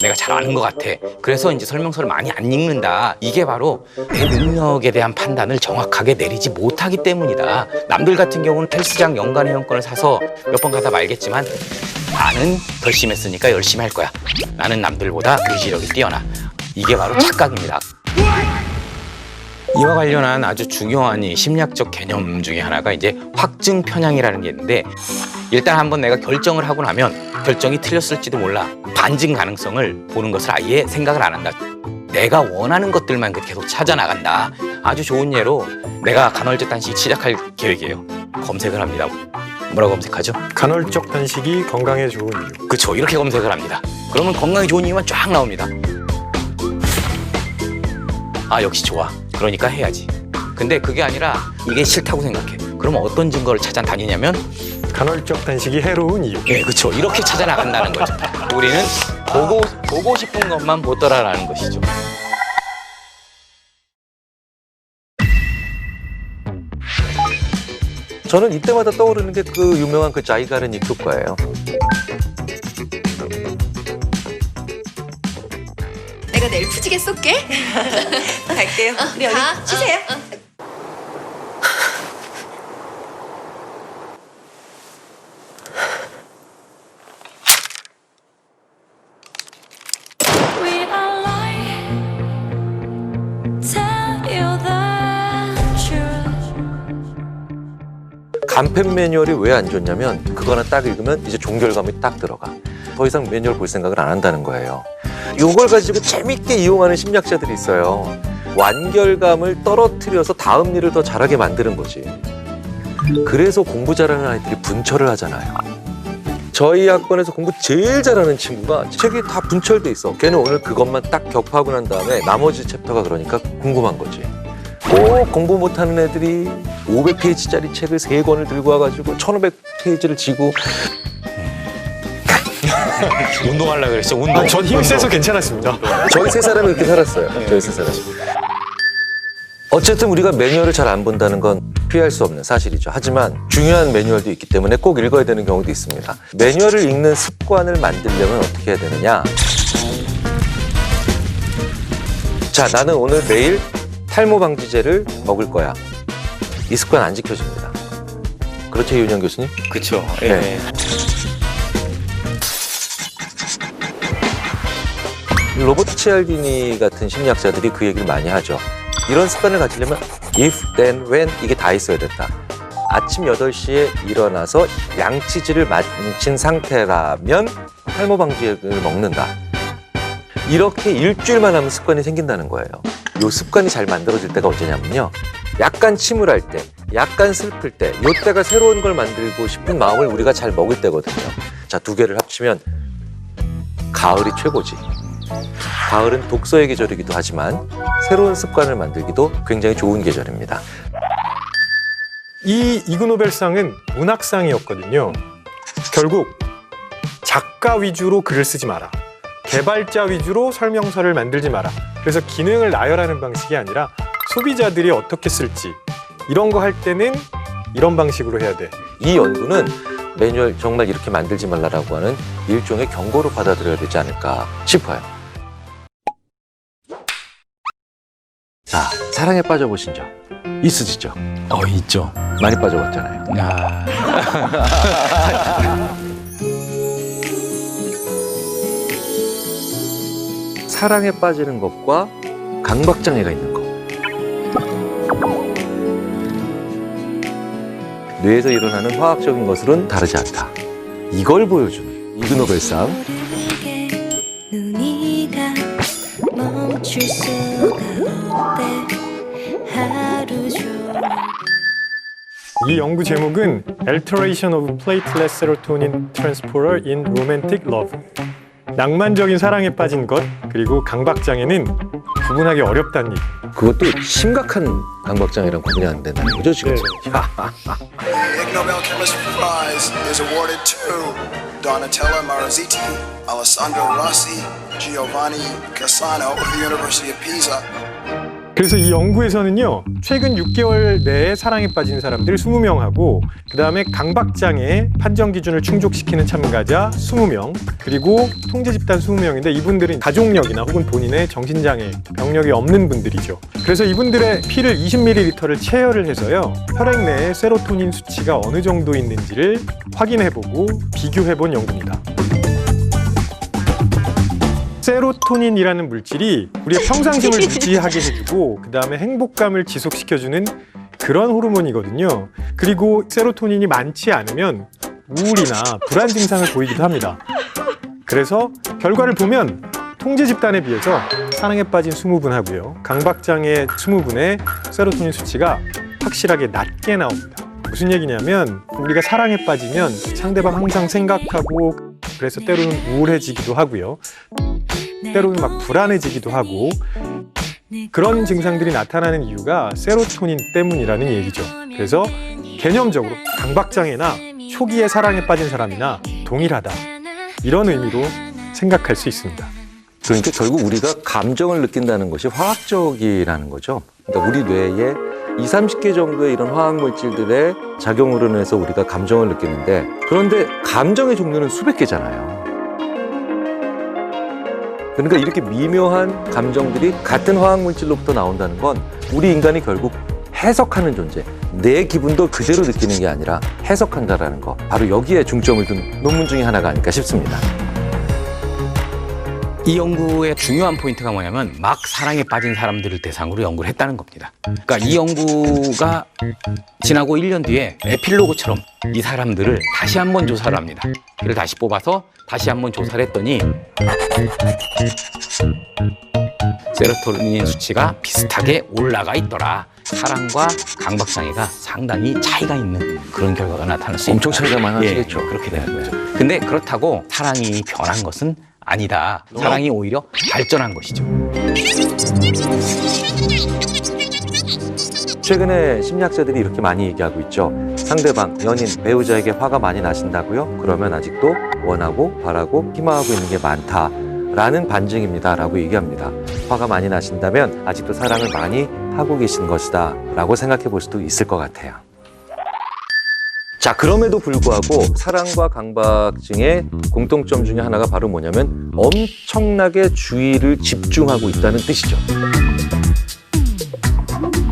Speaker 2: 내가 잘 아는 것 같아. 그래서 이제 설명서를 많이 안 읽는다. 이게 바로 내 능력에 대한 판단을 정확하게 내리지 못하기 때문이다. 남들 같은 경우는 헬스장 연간 회원권을 사서 몇 번 가다 말겠지만 나는 결심했으니까 열심히 할 거야. 나는 남들보다 의지력이 뛰어나. 이게 바로 착각입니다. 이와 관련한 아주 중요한 이 심리학적 개념 중에 하나가 이제 확증 편향이라는 게 있는데 일단 한번 내가 결정을 하고 나면 결정이 틀렸을지도 몰라. 반증 가능성을 보는 것을 아예 생각을 안 한다. 내가 원하는 것들만 계속 찾아 나간다. 아주 좋은 예로 내가 간헐적 단식 시작할 계획이에요. 검색을 합니다. 뭐라고 검색하죠?
Speaker 3: 간헐적 단식이 건강에 좋은 이유.
Speaker 2: 그렇죠. 이렇게 검색을 합니다. 그러면 건강에 좋은 이유만 쫙 나옵니다. 아, 역시 좋아. 그러니까 해야지. 근데 그게 아니라 이게 싫다고 생각해. 그러면 어떤 증거를 찾아 다니냐면
Speaker 3: 간헐적 단식이 해로운 이유.
Speaker 2: 네, 그렇죠. 이렇게 찾아 나간다는 거죠. 우리는 보고 싶은 것만 보더라라는 것이죠.
Speaker 1: 저는 이때마다 떠오르는 게 그 유명한 그 자이가르닉 효과예요.
Speaker 12: 내가 내일 푸지게 쏠게. 갈게요. 우리 언니 쉬세요.
Speaker 1: 간편 매뉴얼이 왜 안 좋냐면 그거나 딱 읽으면 이제 종결감이 딱 들어가. 더 이상 매뉴얼 볼 생각을 안 한다는 거예요. 이걸 가지고 재밌게 이용하는 심리학자들이 있어요. 완결감을 떨어뜨려서 다음 일을 더 잘하게 만드는 거지. 그래서 공부 잘하는 아이들이 분철을 하잖아요. 저희 학번에서 공부 제일 잘하는 친구가 책이 다 분철돼 있어. 걔는 오늘 그것만 딱 격파하고 난 다음에 나머지 챕터가 그러니까 궁금한 거지. 공부 못하는 애들이 500페이지짜리 책을 3권을 들고 와가지고 1500페이지를 지고
Speaker 2: 운동하려고 그랬죠. 운동.
Speaker 3: 전 힘이 세서 괜찮았습니다.
Speaker 1: 저희 세 사람이 그렇게 살았어요. 저희 세 사람. 어쨌든 우리가 매뉴얼을 잘 안 본다는 건 피할 수 없는 사실이죠. 하지만 중요한 매뉴얼도 있기 때문에 꼭 읽어야 되는 경우도 있습니다. 매뉴얼을 읽는 습관을 만들려면 어떻게 해야 되느냐? 자, 나는 오늘 매일 탈모 방지제를 먹을 거야. 이 습관 안 지켜집니다. 그렇죠, 이윤영 교수님?
Speaker 2: 그렇죠.
Speaker 1: 네. 로버트 치알디니 같은 심리학자들이 그 얘기를 많이 하죠. 이런 습관을 가지려면 if, then, when 이게 다 있어야 된다. 아침 8시에 일어나서 양치질을 마친 상태라면 탈모 방지액을 먹는다. 이렇게 일주일만 하면 습관이 생긴다는 거예요. 이 습관이 잘 만들어질 때가 언제냐면요. 약간 침울할 때, 약간 슬플 때, 이때가 새로운 걸 만들고 싶은 마음을 우리가 잘 먹을 때거든요. 자, 두 개를 합치면 가을이 최고지. 가을은 독서의 계절이기도 하지만 새로운 습관을 만들기도 굉장히 좋은 계절입니다.
Speaker 3: 이 이그노벨상은 문학상이었거든요. 결국 작가 위주로 글을 쓰지 마라. 개발자 위주로 설명서를 만들지 마라. 그래서 기능을 나열하는 방식이 아니라 소비자들이 어떻게 쓸지 이런 거 할 때는 이런 방식으로 해야 돼.
Speaker 1: 이 연구는 매뉴얼 정말 이렇게 만들지 말라라고 하는 일종의 경고로 받아들여야 되지 않을까 싶어요. 자, 사랑에 빠져보신 적 있으시죠?
Speaker 2: 있죠.
Speaker 1: 많이 빠져봤잖아요.
Speaker 2: 아.
Speaker 1: 사랑에 빠지는 것과 강박장애가 있는 것. 뇌에서 일어나는 화학적인 것으로는 다르지 않다. 이걸 보여주는 이그노벨상.
Speaker 3: 이 연구 제목은 Alteration of Platelet Serotonin Transporter in Romantic Love. 낭만적인 사랑에 빠진 것 그리고 강박장애는 구분하기 어렵다는 얘기.
Speaker 1: 그것도 심각한 강박장애랑 구분이 안 된다는 거죠, 지금?
Speaker 3: 네.
Speaker 8: The Ig Nobel Chemistry Prize is awarded to Donatella Marziti, Alessandro Rossi, Giovanni Cassano of the University of Pisa.
Speaker 3: 그래서 이 연구에서는요, 최근 6개월 내에 사랑에 빠진 사람들 20명하고 그 다음에 강박장애 판정 기준을 충족시키는 참가자 20명 그리고 통제 집단 20명인데 이분들은 가족력이나 혹은 본인의 정신장애, 병력이 없는 분들이죠. 그래서 이분들의 피를 20ml를 체열을 해서요, 혈액 내에 세로토닌 수치가 어느 정도 있는지를 확인해보고 비교해본 연구입니다. 세로토닌이라는 물질이 우리의 평상심을 유지하게 해주고 그 다음에 행복감을 지속시켜주는 그런 호르몬이거든요. 그리고 세로토닌이 많지 않으면 우울이나 불안 증상을 보이기도 합니다. 그래서 결과를 보면 통제 집단에 비해서 사랑에 빠진 20분하고요, 강박장애 20분의 세로토닌 수치가 확실하게 낮게 나옵니다. 무슨 얘기냐면 우리가 사랑에 빠지면 상대방 항상 생각하고 그래서 때로는 우울해지기도 하고요. 때로는 막 불안해지기도 하고 그런 증상들이 나타나는 이유가 세로토닌 때문이라는 얘기죠. 그래서 개념적으로 강박장애나 초기에 사랑에 빠진 사람이나 동일하다. 이런 의미로 생각할 수 있습니다.
Speaker 1: 그러니까 결국 우리가 감정을 느낀다는 것이 화학적이라는 거죠. 그러니까 우리 뇌에 20, 30개 정도의 이런 화학물질들의 작용으로 인해서 우리가 감정을 느끼는데, 그런데 감정의 종류는 수백 개잖아요. 그러니까 이렇게 미묘한 감정들이 같은 화학물질로부터 나온다는 건 우리 인간이 결국 해석하는 존재, 내 기분도 그대로 느끼는 게 아니라 해석한다라는 거, 바로 여기에 중점을 둔 논문 중에 하나가 아닐까 싶습니다.
Speaker 2: 이 연구의 중요한 포인트가 뭐냐면 막 사랑에 빠진 사람들을 대상으로 연구를 했다는 겁니다. 그러니까 이 연구가 지나고 1년 뒤에 에필로그처럼 이 사람들을 다시 한번 조사를 합니다. 그를 다시 뽑아서 다시 한번 조사를 했더니 세로토닌 수치가 비슷하게 올라가 있더라. 사랑과 강박장애가 상당히 차이가 있는 그런 결과가 나타날 수 있다.
Speaker 1: 엄청 차이가 많아지겠죠.
Speaker 2: 예, 그렇게 되는 거죠. 근데 그렇다고 사랑이 변한 것은 아니다. 사랑이 오히려 발전한 것이죠.
Speaker 1: 최근에 심리학자들이 이렇게 많이 얘기하고 있죠. 상대방, 연인, 배우자에게 화가 많이 나신다고요? 그러면 아직도 원하고 바라고 희망하고 있는 게 많다라는 반증입니다 라고 얘기합니다. 화가 많이 나신다면 아직도 사랑을 많이 하고 계신 것이다 라고 생각해 볼 수도 있을 것 같아요. 자, 그럼에도 불구하고 사랑과 강박증의 공통점 중에 하나가 바로 뭐냐면 엄청나게 주의를 집중하고 있다는 뜻이죠.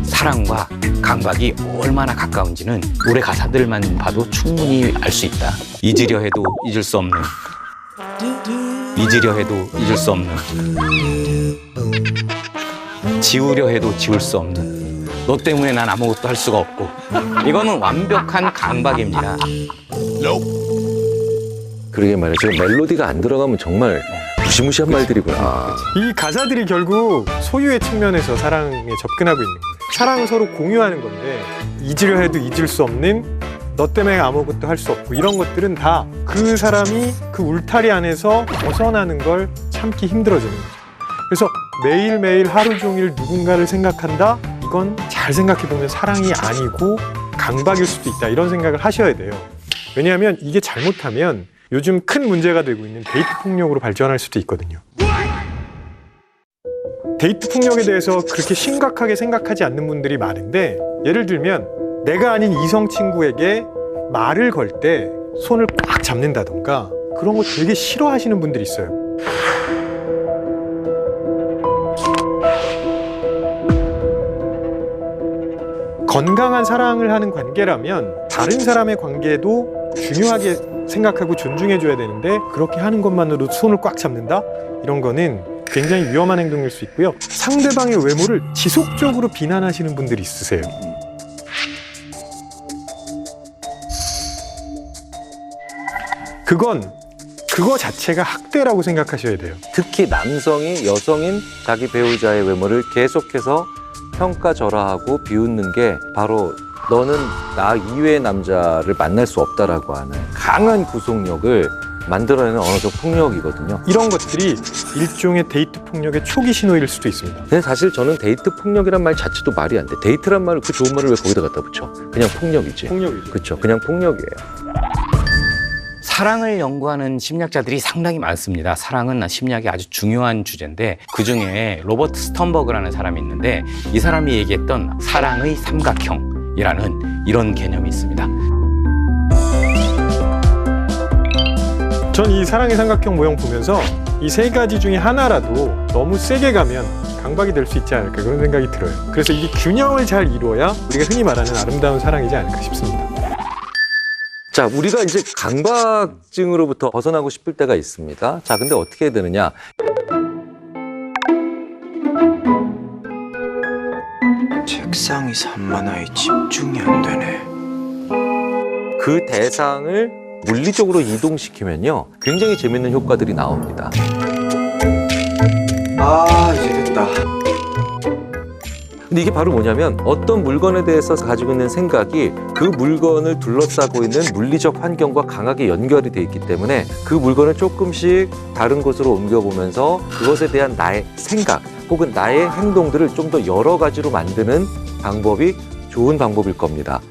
Speaker 2: 사랑과 강박이 얼마나 가까운지는 노래 가사들만 봐도 충분히 알 수 있다. 잊으려 해도 잊을 수 없는, 잊으려 해도 잊을 수 없는, 지우려 해도 지울 수 없는, 너 때문에 난 아무것도 할 수가 없고. 이거는 완벽한 강박입니다.
Speaker 1: 그러게 말이에요. 지금 멜로디가 안 들어가면 정말 무시무시한 말들이구나.
Speaker 3: 이 가사들이 결국 소유의 측면에서 사랑에 접근하고 있는 거예요. 사랑은 서로 공유하는 건데 잊으려 해도 잊을 수 없는, 너 때문에 아무것도 할 수 없고, 이런 것들은 다 그 사람이 그 울타리 안에서 벗어나는 걸 참기 힘들어지는 거죠. 그래서 매일매일 하루 종일 누군가를 생각한다? 이건 잘 생각해보면 사랑이 아니고 강박일 수도 있다, 이런 생각을 하셔야 돼요. 왜냐하면 이게 잘못하면 요즘 큰 문제가 되고 있는 데이트 폭력으로 발전할 수도 있거든요. 데이트 폭력에 대해서 그렇게 심각하게 생각하지 않는 분들이 많은데, 예를 들면 내가 아닌 이성 친구에게 말을 걸 때 손을 꽉 잡는다던가 그런 거 되게 싫어하시는 분들이 있어요. 건강한 사랑을 하는 관계라면 다른 사람의 관계도 중요하게 생각하고 존중해줘야 되는데, 그렇게 하는 것만으로도 손을 꽉 잡는다? 이런 거는 굉장히 위험한 행동일 수 있고요. 상대방의 외모를 지속적으로 비난하시는 분들이 있으세요. 그거 자체가 학대라고 생각하셔야 돼요.
Speaker 1: 특히 남성이 여성인 자기 배우자의 외모를 계속해서 평가절하하고 비웃는 게 바로 너는 나 이외의 남자를 만날 수 없다라고 하는 강한 구속력을 만들어내는 언어적 폭력이거든요.
Speaker 3: 이런 것들이 일종의 데이트 폭력의 초기 신호일 수도 있습니다.
Speaker 1: 근데 사실 저는 데이트 폭력이란 말 자체도 말이 안 돼. 데이트란 말을, 그 좋은 말을 왜 거기다 갖다 붙여? 그냥 폭력이지.
Speaker 3: 폭력이죠.
Speaker 1: 그렇죠. 그냥 폭력이에요.
Speaker 2: 사랑을 연구하는 심리학자들이 상당히 많습니다. 사랑은 심리학이 아주 중요한 주제인데, 그중에 로버트 스턴버그라는 사람이 있는데, 이 사람이 얘기했던 사랑의 삼각형이라는 이런 개념이 있습니다.
Speaker 3: 전 이 사랑의 삼각형 모형 보면서 이 세 가지 중에 하나라도 너무 세게 가면 강박이 될 수 있지 않을까, 그런 생각이 들어요. 그래서 이 균형을 잘 이루어야 우리가 흔히 말하는 아름다운 사랑이지 않을까 싶습니다.
Speaker 1: 자, 우리가 이제 강박증으로부터 벗어나고 싶을 때가 있습니다. 자, 근데 어떻게 해야 되느냐?
Speaker 13: 책상이 산만하게 집중이 안 되네.
Speaker 1: 그 대상을 물리적으로 이동시키면요, 굉장히 재밌는 효과들이 나옵니다.
Speaker 13: 아, 이제 됐다.
Speaker 1: 근데 이게 바로 뭐냐면, 어떤 물건에 대해서 가지고 있는 생각이 그 물건을 둘러싸고 있는 물리적 환경과 강하게 연결이 돼 있기 때문에 그 물건을 조금씩 다른 곳으로 옮겨보면서 그것에 대한 나의 생각 혹은 나의 행동들을 좀 더 여러 가지로 만드는 방법이 좋은 방법일 겁니다.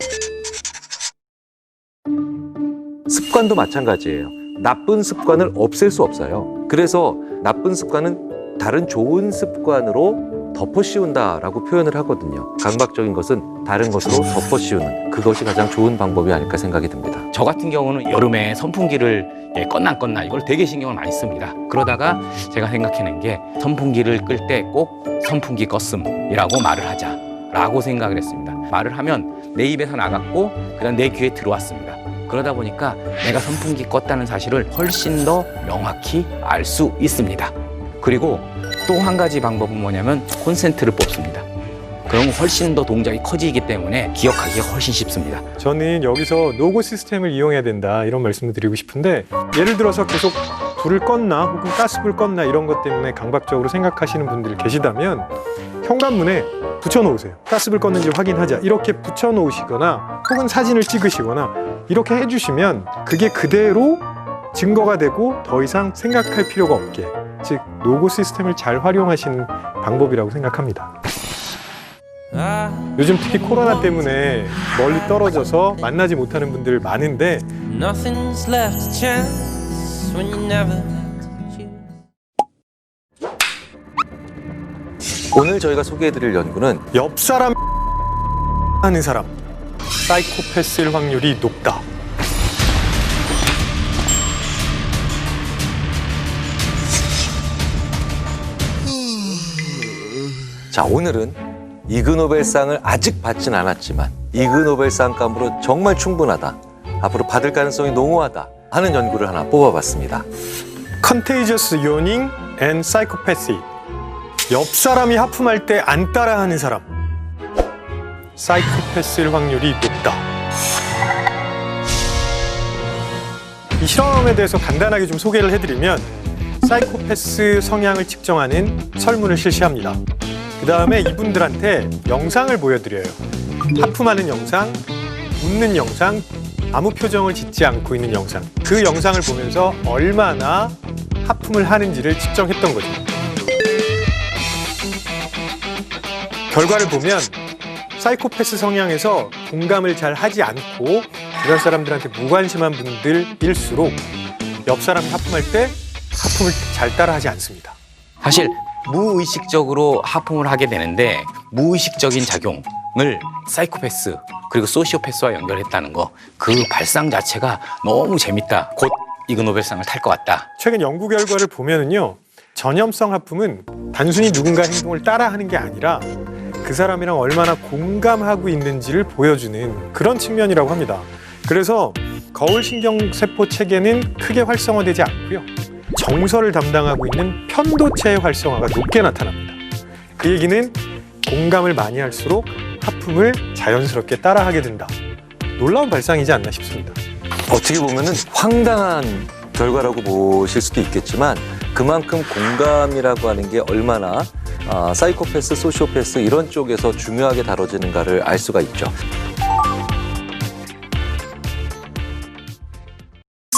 Speaker 1: 습관도 마찬가지예요. 나쁜 습관을 없앨 수 없어요. 그래서 나쁜 습관은 다른 좋은 습관으로 덮어씌운다라고 표현을 하거든요. 강박적인 것은 다른 것으로 덮어씌우는, 그것이 가장 좋은 방법이 아닐까 생각이 듭니다.
Speaker 2: 저 같은 경우는 여름에 선풍기를 껐나 이걸 되게 신경을 많이 씁니다. 그러다가 제가 생각해낸 게, 선풍기를 끌 때 꼭 선풍기 껐음이라고 말을 하자라고 생각을 했습니다. 말을 하면 내 입에서 나갔고 그다음 내 귀에 들어왔습니다. 그러다 보니까 내가 선풍기 껐다는 사실을 훨씬 더 명확히 알 수 있습니다. 그리고 또 한 가지 방법은 뭐냐면 콘센트를 뽑습니다. 그럼 훨씬 더 동작이 커지기 때문에 기억하기가 훨씬 쉽습니다.
Speaker 3: 저는 여기서 노고 시스템을 이용해야 된다, 이런 말씀을 드리고 싶은데, 예를 들어서 계속 불을 껐나 혹은 가스불 껐나 이런 것 때문에 강박적으로 생각하시는 분들이 계시다면 현관문에 붙여놓으세요. 가스불 껐는지 확인하자, 이렇게 붙여놓으시거나 혹은 사진을 찍으시거나 이렇게 해주시면 그게 그대로 증거가 되고 더 이상 생각할 필요가 없게, 즉 노고 시스템을 잘 활용하시는 방법이라고 생각합니다. 요즘 특히 코로나 때문에 멀리 떨어져서 만나지 못하는 분들 많은데,
Speaker 14: Nothing's left to chance when you never
Speaker 1: 오늘 저희가 소개해드릴 연구는
Speaker 3: 옆 사람 하는 사람 사이코패스일 확률이 높다.
Speaker 1: 자, 오늘은 이그노벨상을 아직 받진 않았지만 이그노벨상감으로 정말 충분하다, 앞으로 받을 가능성이 농후하다 하는 연구를 하나 뽑아봤습니다.
Speaker 3: Contagious Yawning and Psychopathy. 옆 사람이 하품할 때 안 따라하는 사람 사이코패스일 확률이 높다. 이 실험에 대해서 간단하게 좀 소개를 해드리면 사이코패스 성향을 측정하는 설문을 실시합니다. 그 다음에 이분들한테 영상을 보여드려요. 하품하는 영상, 웃는 영상, 아무 표정을 짓지 않고 있는 영상. 그 영상을 보면서 얼마나 하품을 하는지를 측정했던 거죠. 결과를 보면 사이코패스 성향에서 공감을 잘 하지 않고 주변 사람들한테 무관심한 분들일수록 옆 사람이 하품할 때 하품을 잘 따라하지 않습니다.
Speaker 2: 사실 무의식적으로 하품을 하게 되는데 무의식적인 작용을 사이코패스 그리고 소시오패스와 연결했다는 거, 그 발상 자체가 너무 재밌다. 곧 이그노벨상을 탈 것 같다.
Speaker 3: 최근 연구 결과를 보면은요, 전염성 하품은 단순히 누군가 행동을 따라하는 게 아니라 그 사람이랑 얼마나 공감하고 있는지를 보여주는 그런 측면이라고 합니다. 그래서 거울 신경세포 체계는 크게 활성화되지 않고요, 정서를 담당하고 있는 편도체의 활성화가 높게 나타납니다. 그 얘기는 공감을 많이 할수록 하품을 자연스럽게 따라하게 된다. 놀라운 발상이지 않나 싶습니다.
Speaker 1: 어떻게 보면은 황당한 결과라고 보실 수도 있겠지만 그만큼 공감이라고 하는 게 얼마나 사이코패스, 소시오패스 이런 쪽에서 중요하게 다뤄지는가를 알 수가 있죠.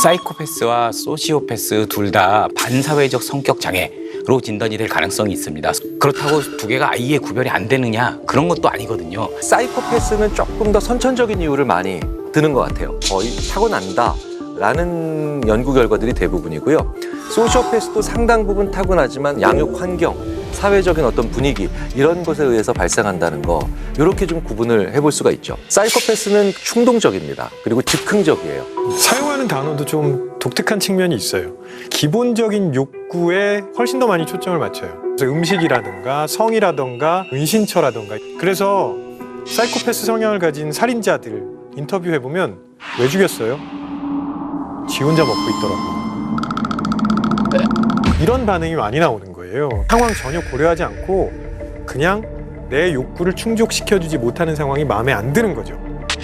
Speaker 2: 사이코패스와 소시오패스 둘 다 반사회적 성격 장애로 진단이 될 가능성이 있습니다. 그렇다고 두 개가 아예 구별이 안 되느냐, 그런 것도 아니거든요.
Speaker 1: 사이코패스는 조금 더 선천적인 이유를 많이 드는 것 같아요. 거의 타고난다 라는 연구 결과들이 대부분이고요. 소시오패스도 상당 부분 타고나지만 양육 환경, 사회적인 어떤 분위기 이런 것에 의해서 발생한다는 거, 이렇게 좀 구분을 해볼 수가 있죠. 사이코패스는 충동적입니다. 그리고 즉흥적이에요.
Speaker 3: 사용하는 단어도 좀 독특한 측면이 있어요. 기본적인 욕구에 훨씬 더 많이 초점을 맞춰요. 그래서 음식이라든가 성이라든가 은신처라든가. 그래서 사이코패스 성향을 가진 살인자들 인터뷰해보면 왜 죽였어요? 지 혼자 먹고 있더라고. 이런 반응이 많이 나오는 거예요. 상황 전혀 고려하지 않고 그냥 내 욕구를 충족시켜주지 못하는 상황이 마음에 안 드는 거죠.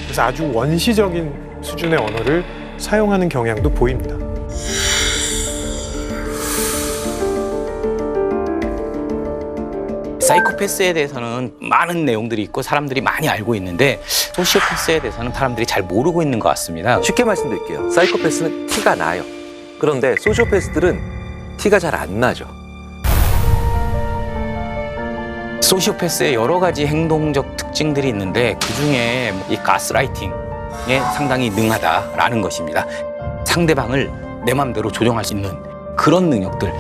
Speaker 3: 그래서 아주 원시적인 수준의 언어를 사용하는 경향도 보입니다.
Speaker 2: 사이코패스에 대해서는 많은 내용들이 있고 사람들이 많이 알고 있는데 소시오패스에 대해서는 사람들이 잘 모르고 있는 것 같습니다.
Speaker 1: 쉽게 말씀드릴게요. 사이코패스는 티가 나요. 그런데 소시오패스들은 티가 잘 안 나죠.
Speaker 2: 소시오패스의 여러 가지 행동적 특징들이 있는데 그중에 이 가스라이팅에 상당히 능하다라는 것입니다. 상대방을 내 맘대로 조정할 수 있는 그런 능력들,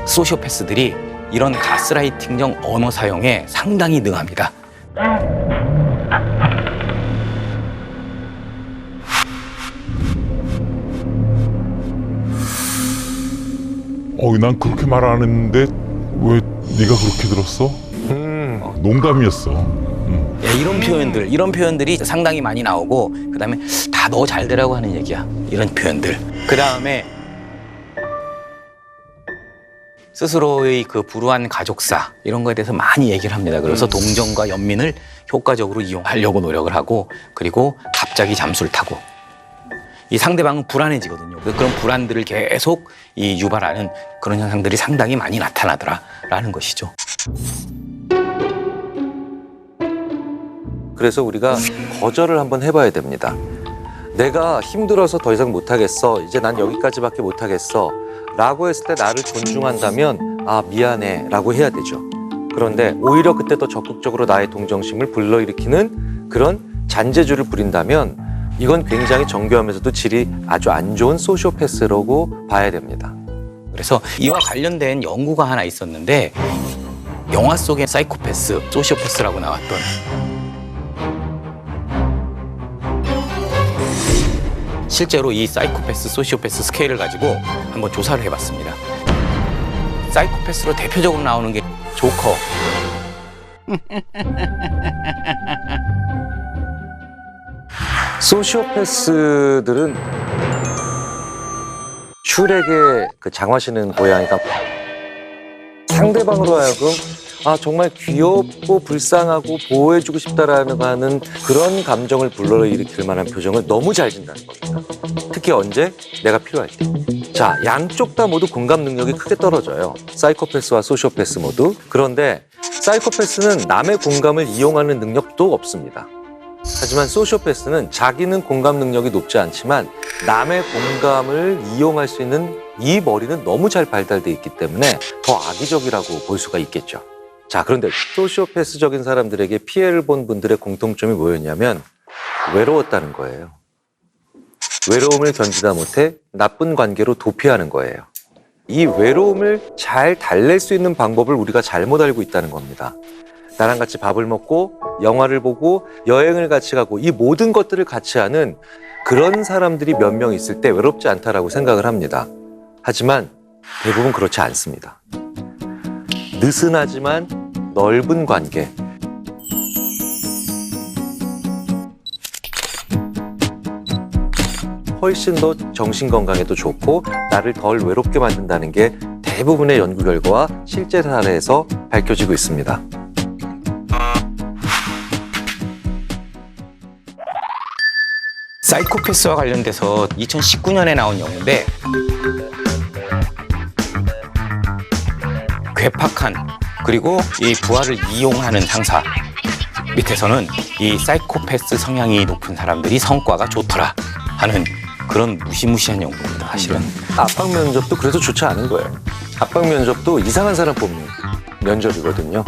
Speaker 2: 소시오패스들이 이런 가스라이팅적 언어 사용에 상당히 능합니다.
Speaker 15: 난 그렇게 말 안 했는데 왜 네가 그렇게 들었어? 농담이었어.
Speaker 2: 이런 표현들이 상당히 많이 나오고, 그다음에 다 너 잘 되라고 하는 얘기야, 이런 표현들. 그다음에 스스로의 그 불우한 가족사 이런 거에 대해서 많이 얘기를 합니다. 그래서 동정과 연민을 효과적으로 이용하려고 노력을 하고, 그리고 갑자기 잠수를 타고 이 상대방은 불안해지거든요. 그런 불안들을 계속 유발하는 그런 현상들이 상당히 많이 나타나더라라는 것이죠.
Speaker 1: 그래서 우리가 거절을 한번 해봐야 됩니다. 내가 힘들어서 더 이상 못하겠어, 이제 난 여기까지밖에 못하겠어 라고 했을 때 나를 존중한다면 아 미안해 라고 해야 되죠. 그런데 오히려 그때 더 적극적으로 나의 동정심을 불러일으키는 그런 잔재주를 부린다면 이건 굉장히 정교하면서도 질이 아주 안 좋은 소시오패스라고 봐야 됩니다.
Speaker 2: 그래서 이와 관련된 연구가 하나 있었는데 영화 속의 사이코패스, 소시오패스라고 나왔던 실제로 이 사이코패스, 소시오패스 스케일을 가지고 한번 조사를 해봤습니다. 사이코패스로 대표적으로 나오는 게 조커.
Speaker 1: 소시오패스들은 슈렉의 그 장화시는 고양이가 상대방으로 하여금 정말 귀엽고 불쌍하고 보호해주고 싶다라는 하는 그런 감정을 불러일으킬 만한 표정을 너무 잘 짓는다는 겁니다. 특히 언제? 내가 필요할 때. 자, 양쪽 다 모두 공감 능력이 크게 떨어져요. 사이코패스와 소시오패스 모두. 그런데 사이코패스는 남의 공감을 이용하는 능력도 없습니다. 하지만 소시오패스는 자기는 공감 능력이 높지 않지만 남의 공감을 이용할 수 있는 이 머리는 너무 잘 발달돼 있기 때문에 더 악의적이라고 볼 수가 있겠죠. 자, 그런데 소시오패스적인 사람들에게 피해를 본 분들의 공통점이 뭐였냐면 외로웠다는 거예요. 외로움을 견디다 못해 나쁜 관계로 도피하는 거예요. 이 외로움을 잘 달랠 수 있는 방법을 우리가 잘못 알고 있다는 겁니다. 나랑 같이 밥을 먹고 영화를 보고 여행을 같이 가고 이 모든 것들을 같이 하는 그런 사람들이 몇 명 있을 때 외롭지 않다라고 생각을 합니다. 하지만 대부분 그렇지 않습니다. 느슨하지만 넓은 관계, 훨씬 더 정신건강에도 좋고 나를 덜 외롭게 만든다는 게 대부분의 연구 결과와 실제 사례에서 밝혀지고 있습니다.
Speaker 2: 사이코패스와 관련돼서 2019년에 나온 영화인데 괴팍한 그리고 이 부하를 이용하는 상사 밑에서는 이 사이코패스 성향이 높은 사람들이 성과가 좋더라 하는 그런 무시무시한 연구입니다. 사실은
Speaker 1: 압박 면접도 그래서 좋지 않은 거예요. 압박 면접도 이상한 사람 뽑는 면접이거든요.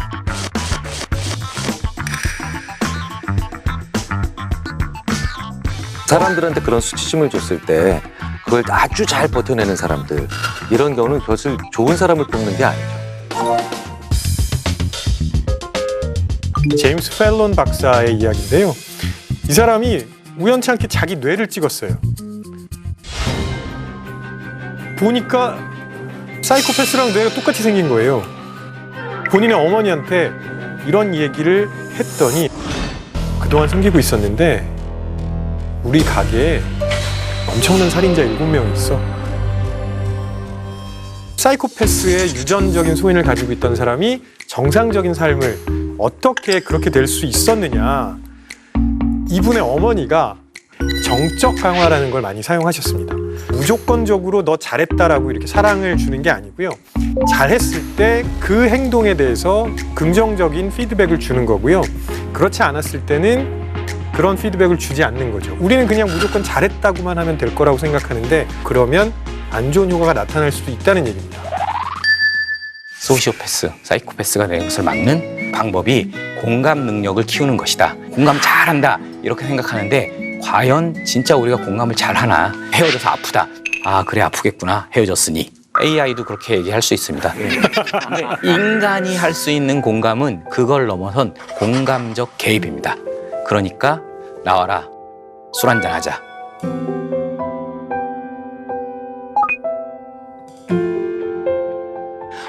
Speaker 1: 사람들한테 그런 수치심을 줬을 때 그걸 아주 잘 버텨내는 사람들, 이런 경우는 그것을 좋은 사람을 뽑는 게 아니죠.
Speaker 3: 제임스 펠론 박사의 이야기인데요. 이 사람이 우연치 않게 자기 뇌를 찍었어요. 보니까 사이코패스랑 뇌가 똑같이 생긴 거예요. 본인의 어머니한테 이런 얘기를 했더니 그동안 숨기고 있었는데 우리 가게에 엄청난 살인자 7명이 있어. 사이코패스의 유전적인 소인을 가지고 있던 사람이 정상적인 삶을 어떻게 그렇게 될 수 있었느냐. 이분의 어머니가 정적 강화라는 걸 많이 사용하셨습니다. 무조건적으로 너 잘했다라고 이렇게 사랑을 주는 게 아니고요. 잘했을 때 그 행동에 대해서 긍정적인 피드백을 주는 거고요. 그렇지 않았을 때는 그런 피드백을 주지 않는 거죠. 우리는 그냥 무조건 잘했다고만 하면 될 거라고 생각하는데 그러면 안 좋은 효과가 나타날 수도 있다는 얘기입니다.
Speaker 2: 소시오패스, 사이코패스가 되는 것을 막는 방법이 공감 능력을 키우는 것이다. 공감 잘한다 이렇게 생각하는데 과연 진짜 우리가 공감을 잘하나? 헤어져서 아프다. 아 그래 아프겠구나 헤어졌으니. AI도 그렇게 얘기할 수 있습니다. 근데 인간이 할 수 있는 공감은 그걸 넘어선 공감적 개입입니다. 그러니까 나와라 술 한잔 하자.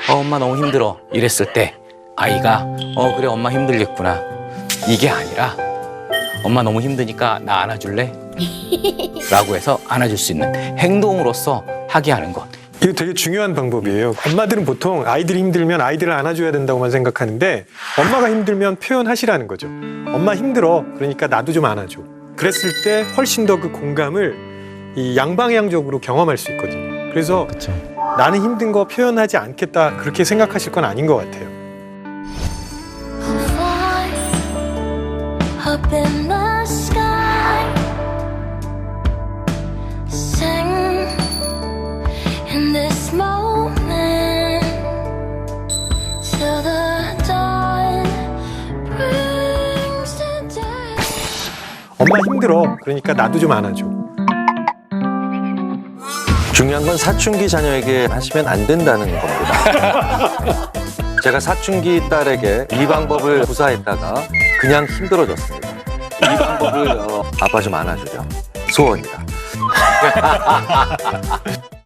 Speaker 2: 엄마 너무 힘들어 이랬을 때 아이가 그래 엄마 힘들겠구나 이게 아니라 엄마 너무 힘드니까 나 안아줄래? 라고 해서 안아줄 수 있는 행동으로서 하게 하는 것.
Speaker 3: 이거 되게 중요한 방법이에요. 엄마들은 보통 아이들이 힘들면 아이들을 안아줘야 된다고만 생각하는데 엄마가 힘들면 표현하시라는 거죠. 엄마 힘들어. 그러니까 나도 좀 안아줘. 그랬을 때 훨씬 더 그 공감을 이 양방향적으로 경험할 수 있거든요. 그래서 그쵸. 나는 힘든 거 표현하지 않겠다 그렇게 생각하실 건 아닌 것 같아요.
Speaker 16: Up in the sky, sing in this moment till the dawn brings the day.
Speaker 3: 엄마 힘들어. 그러니까 나도 좀 안아줘.
Speaker 1: 중요한 건 사춘기 자녀에게 하시면 안 된다는 겁니다. 제가 사춘기 딸에게 이 방법을 구사했다가 그냥 힘들어졌습니다. 이 방법을 아빠 좀 안아주렴. 소원이다.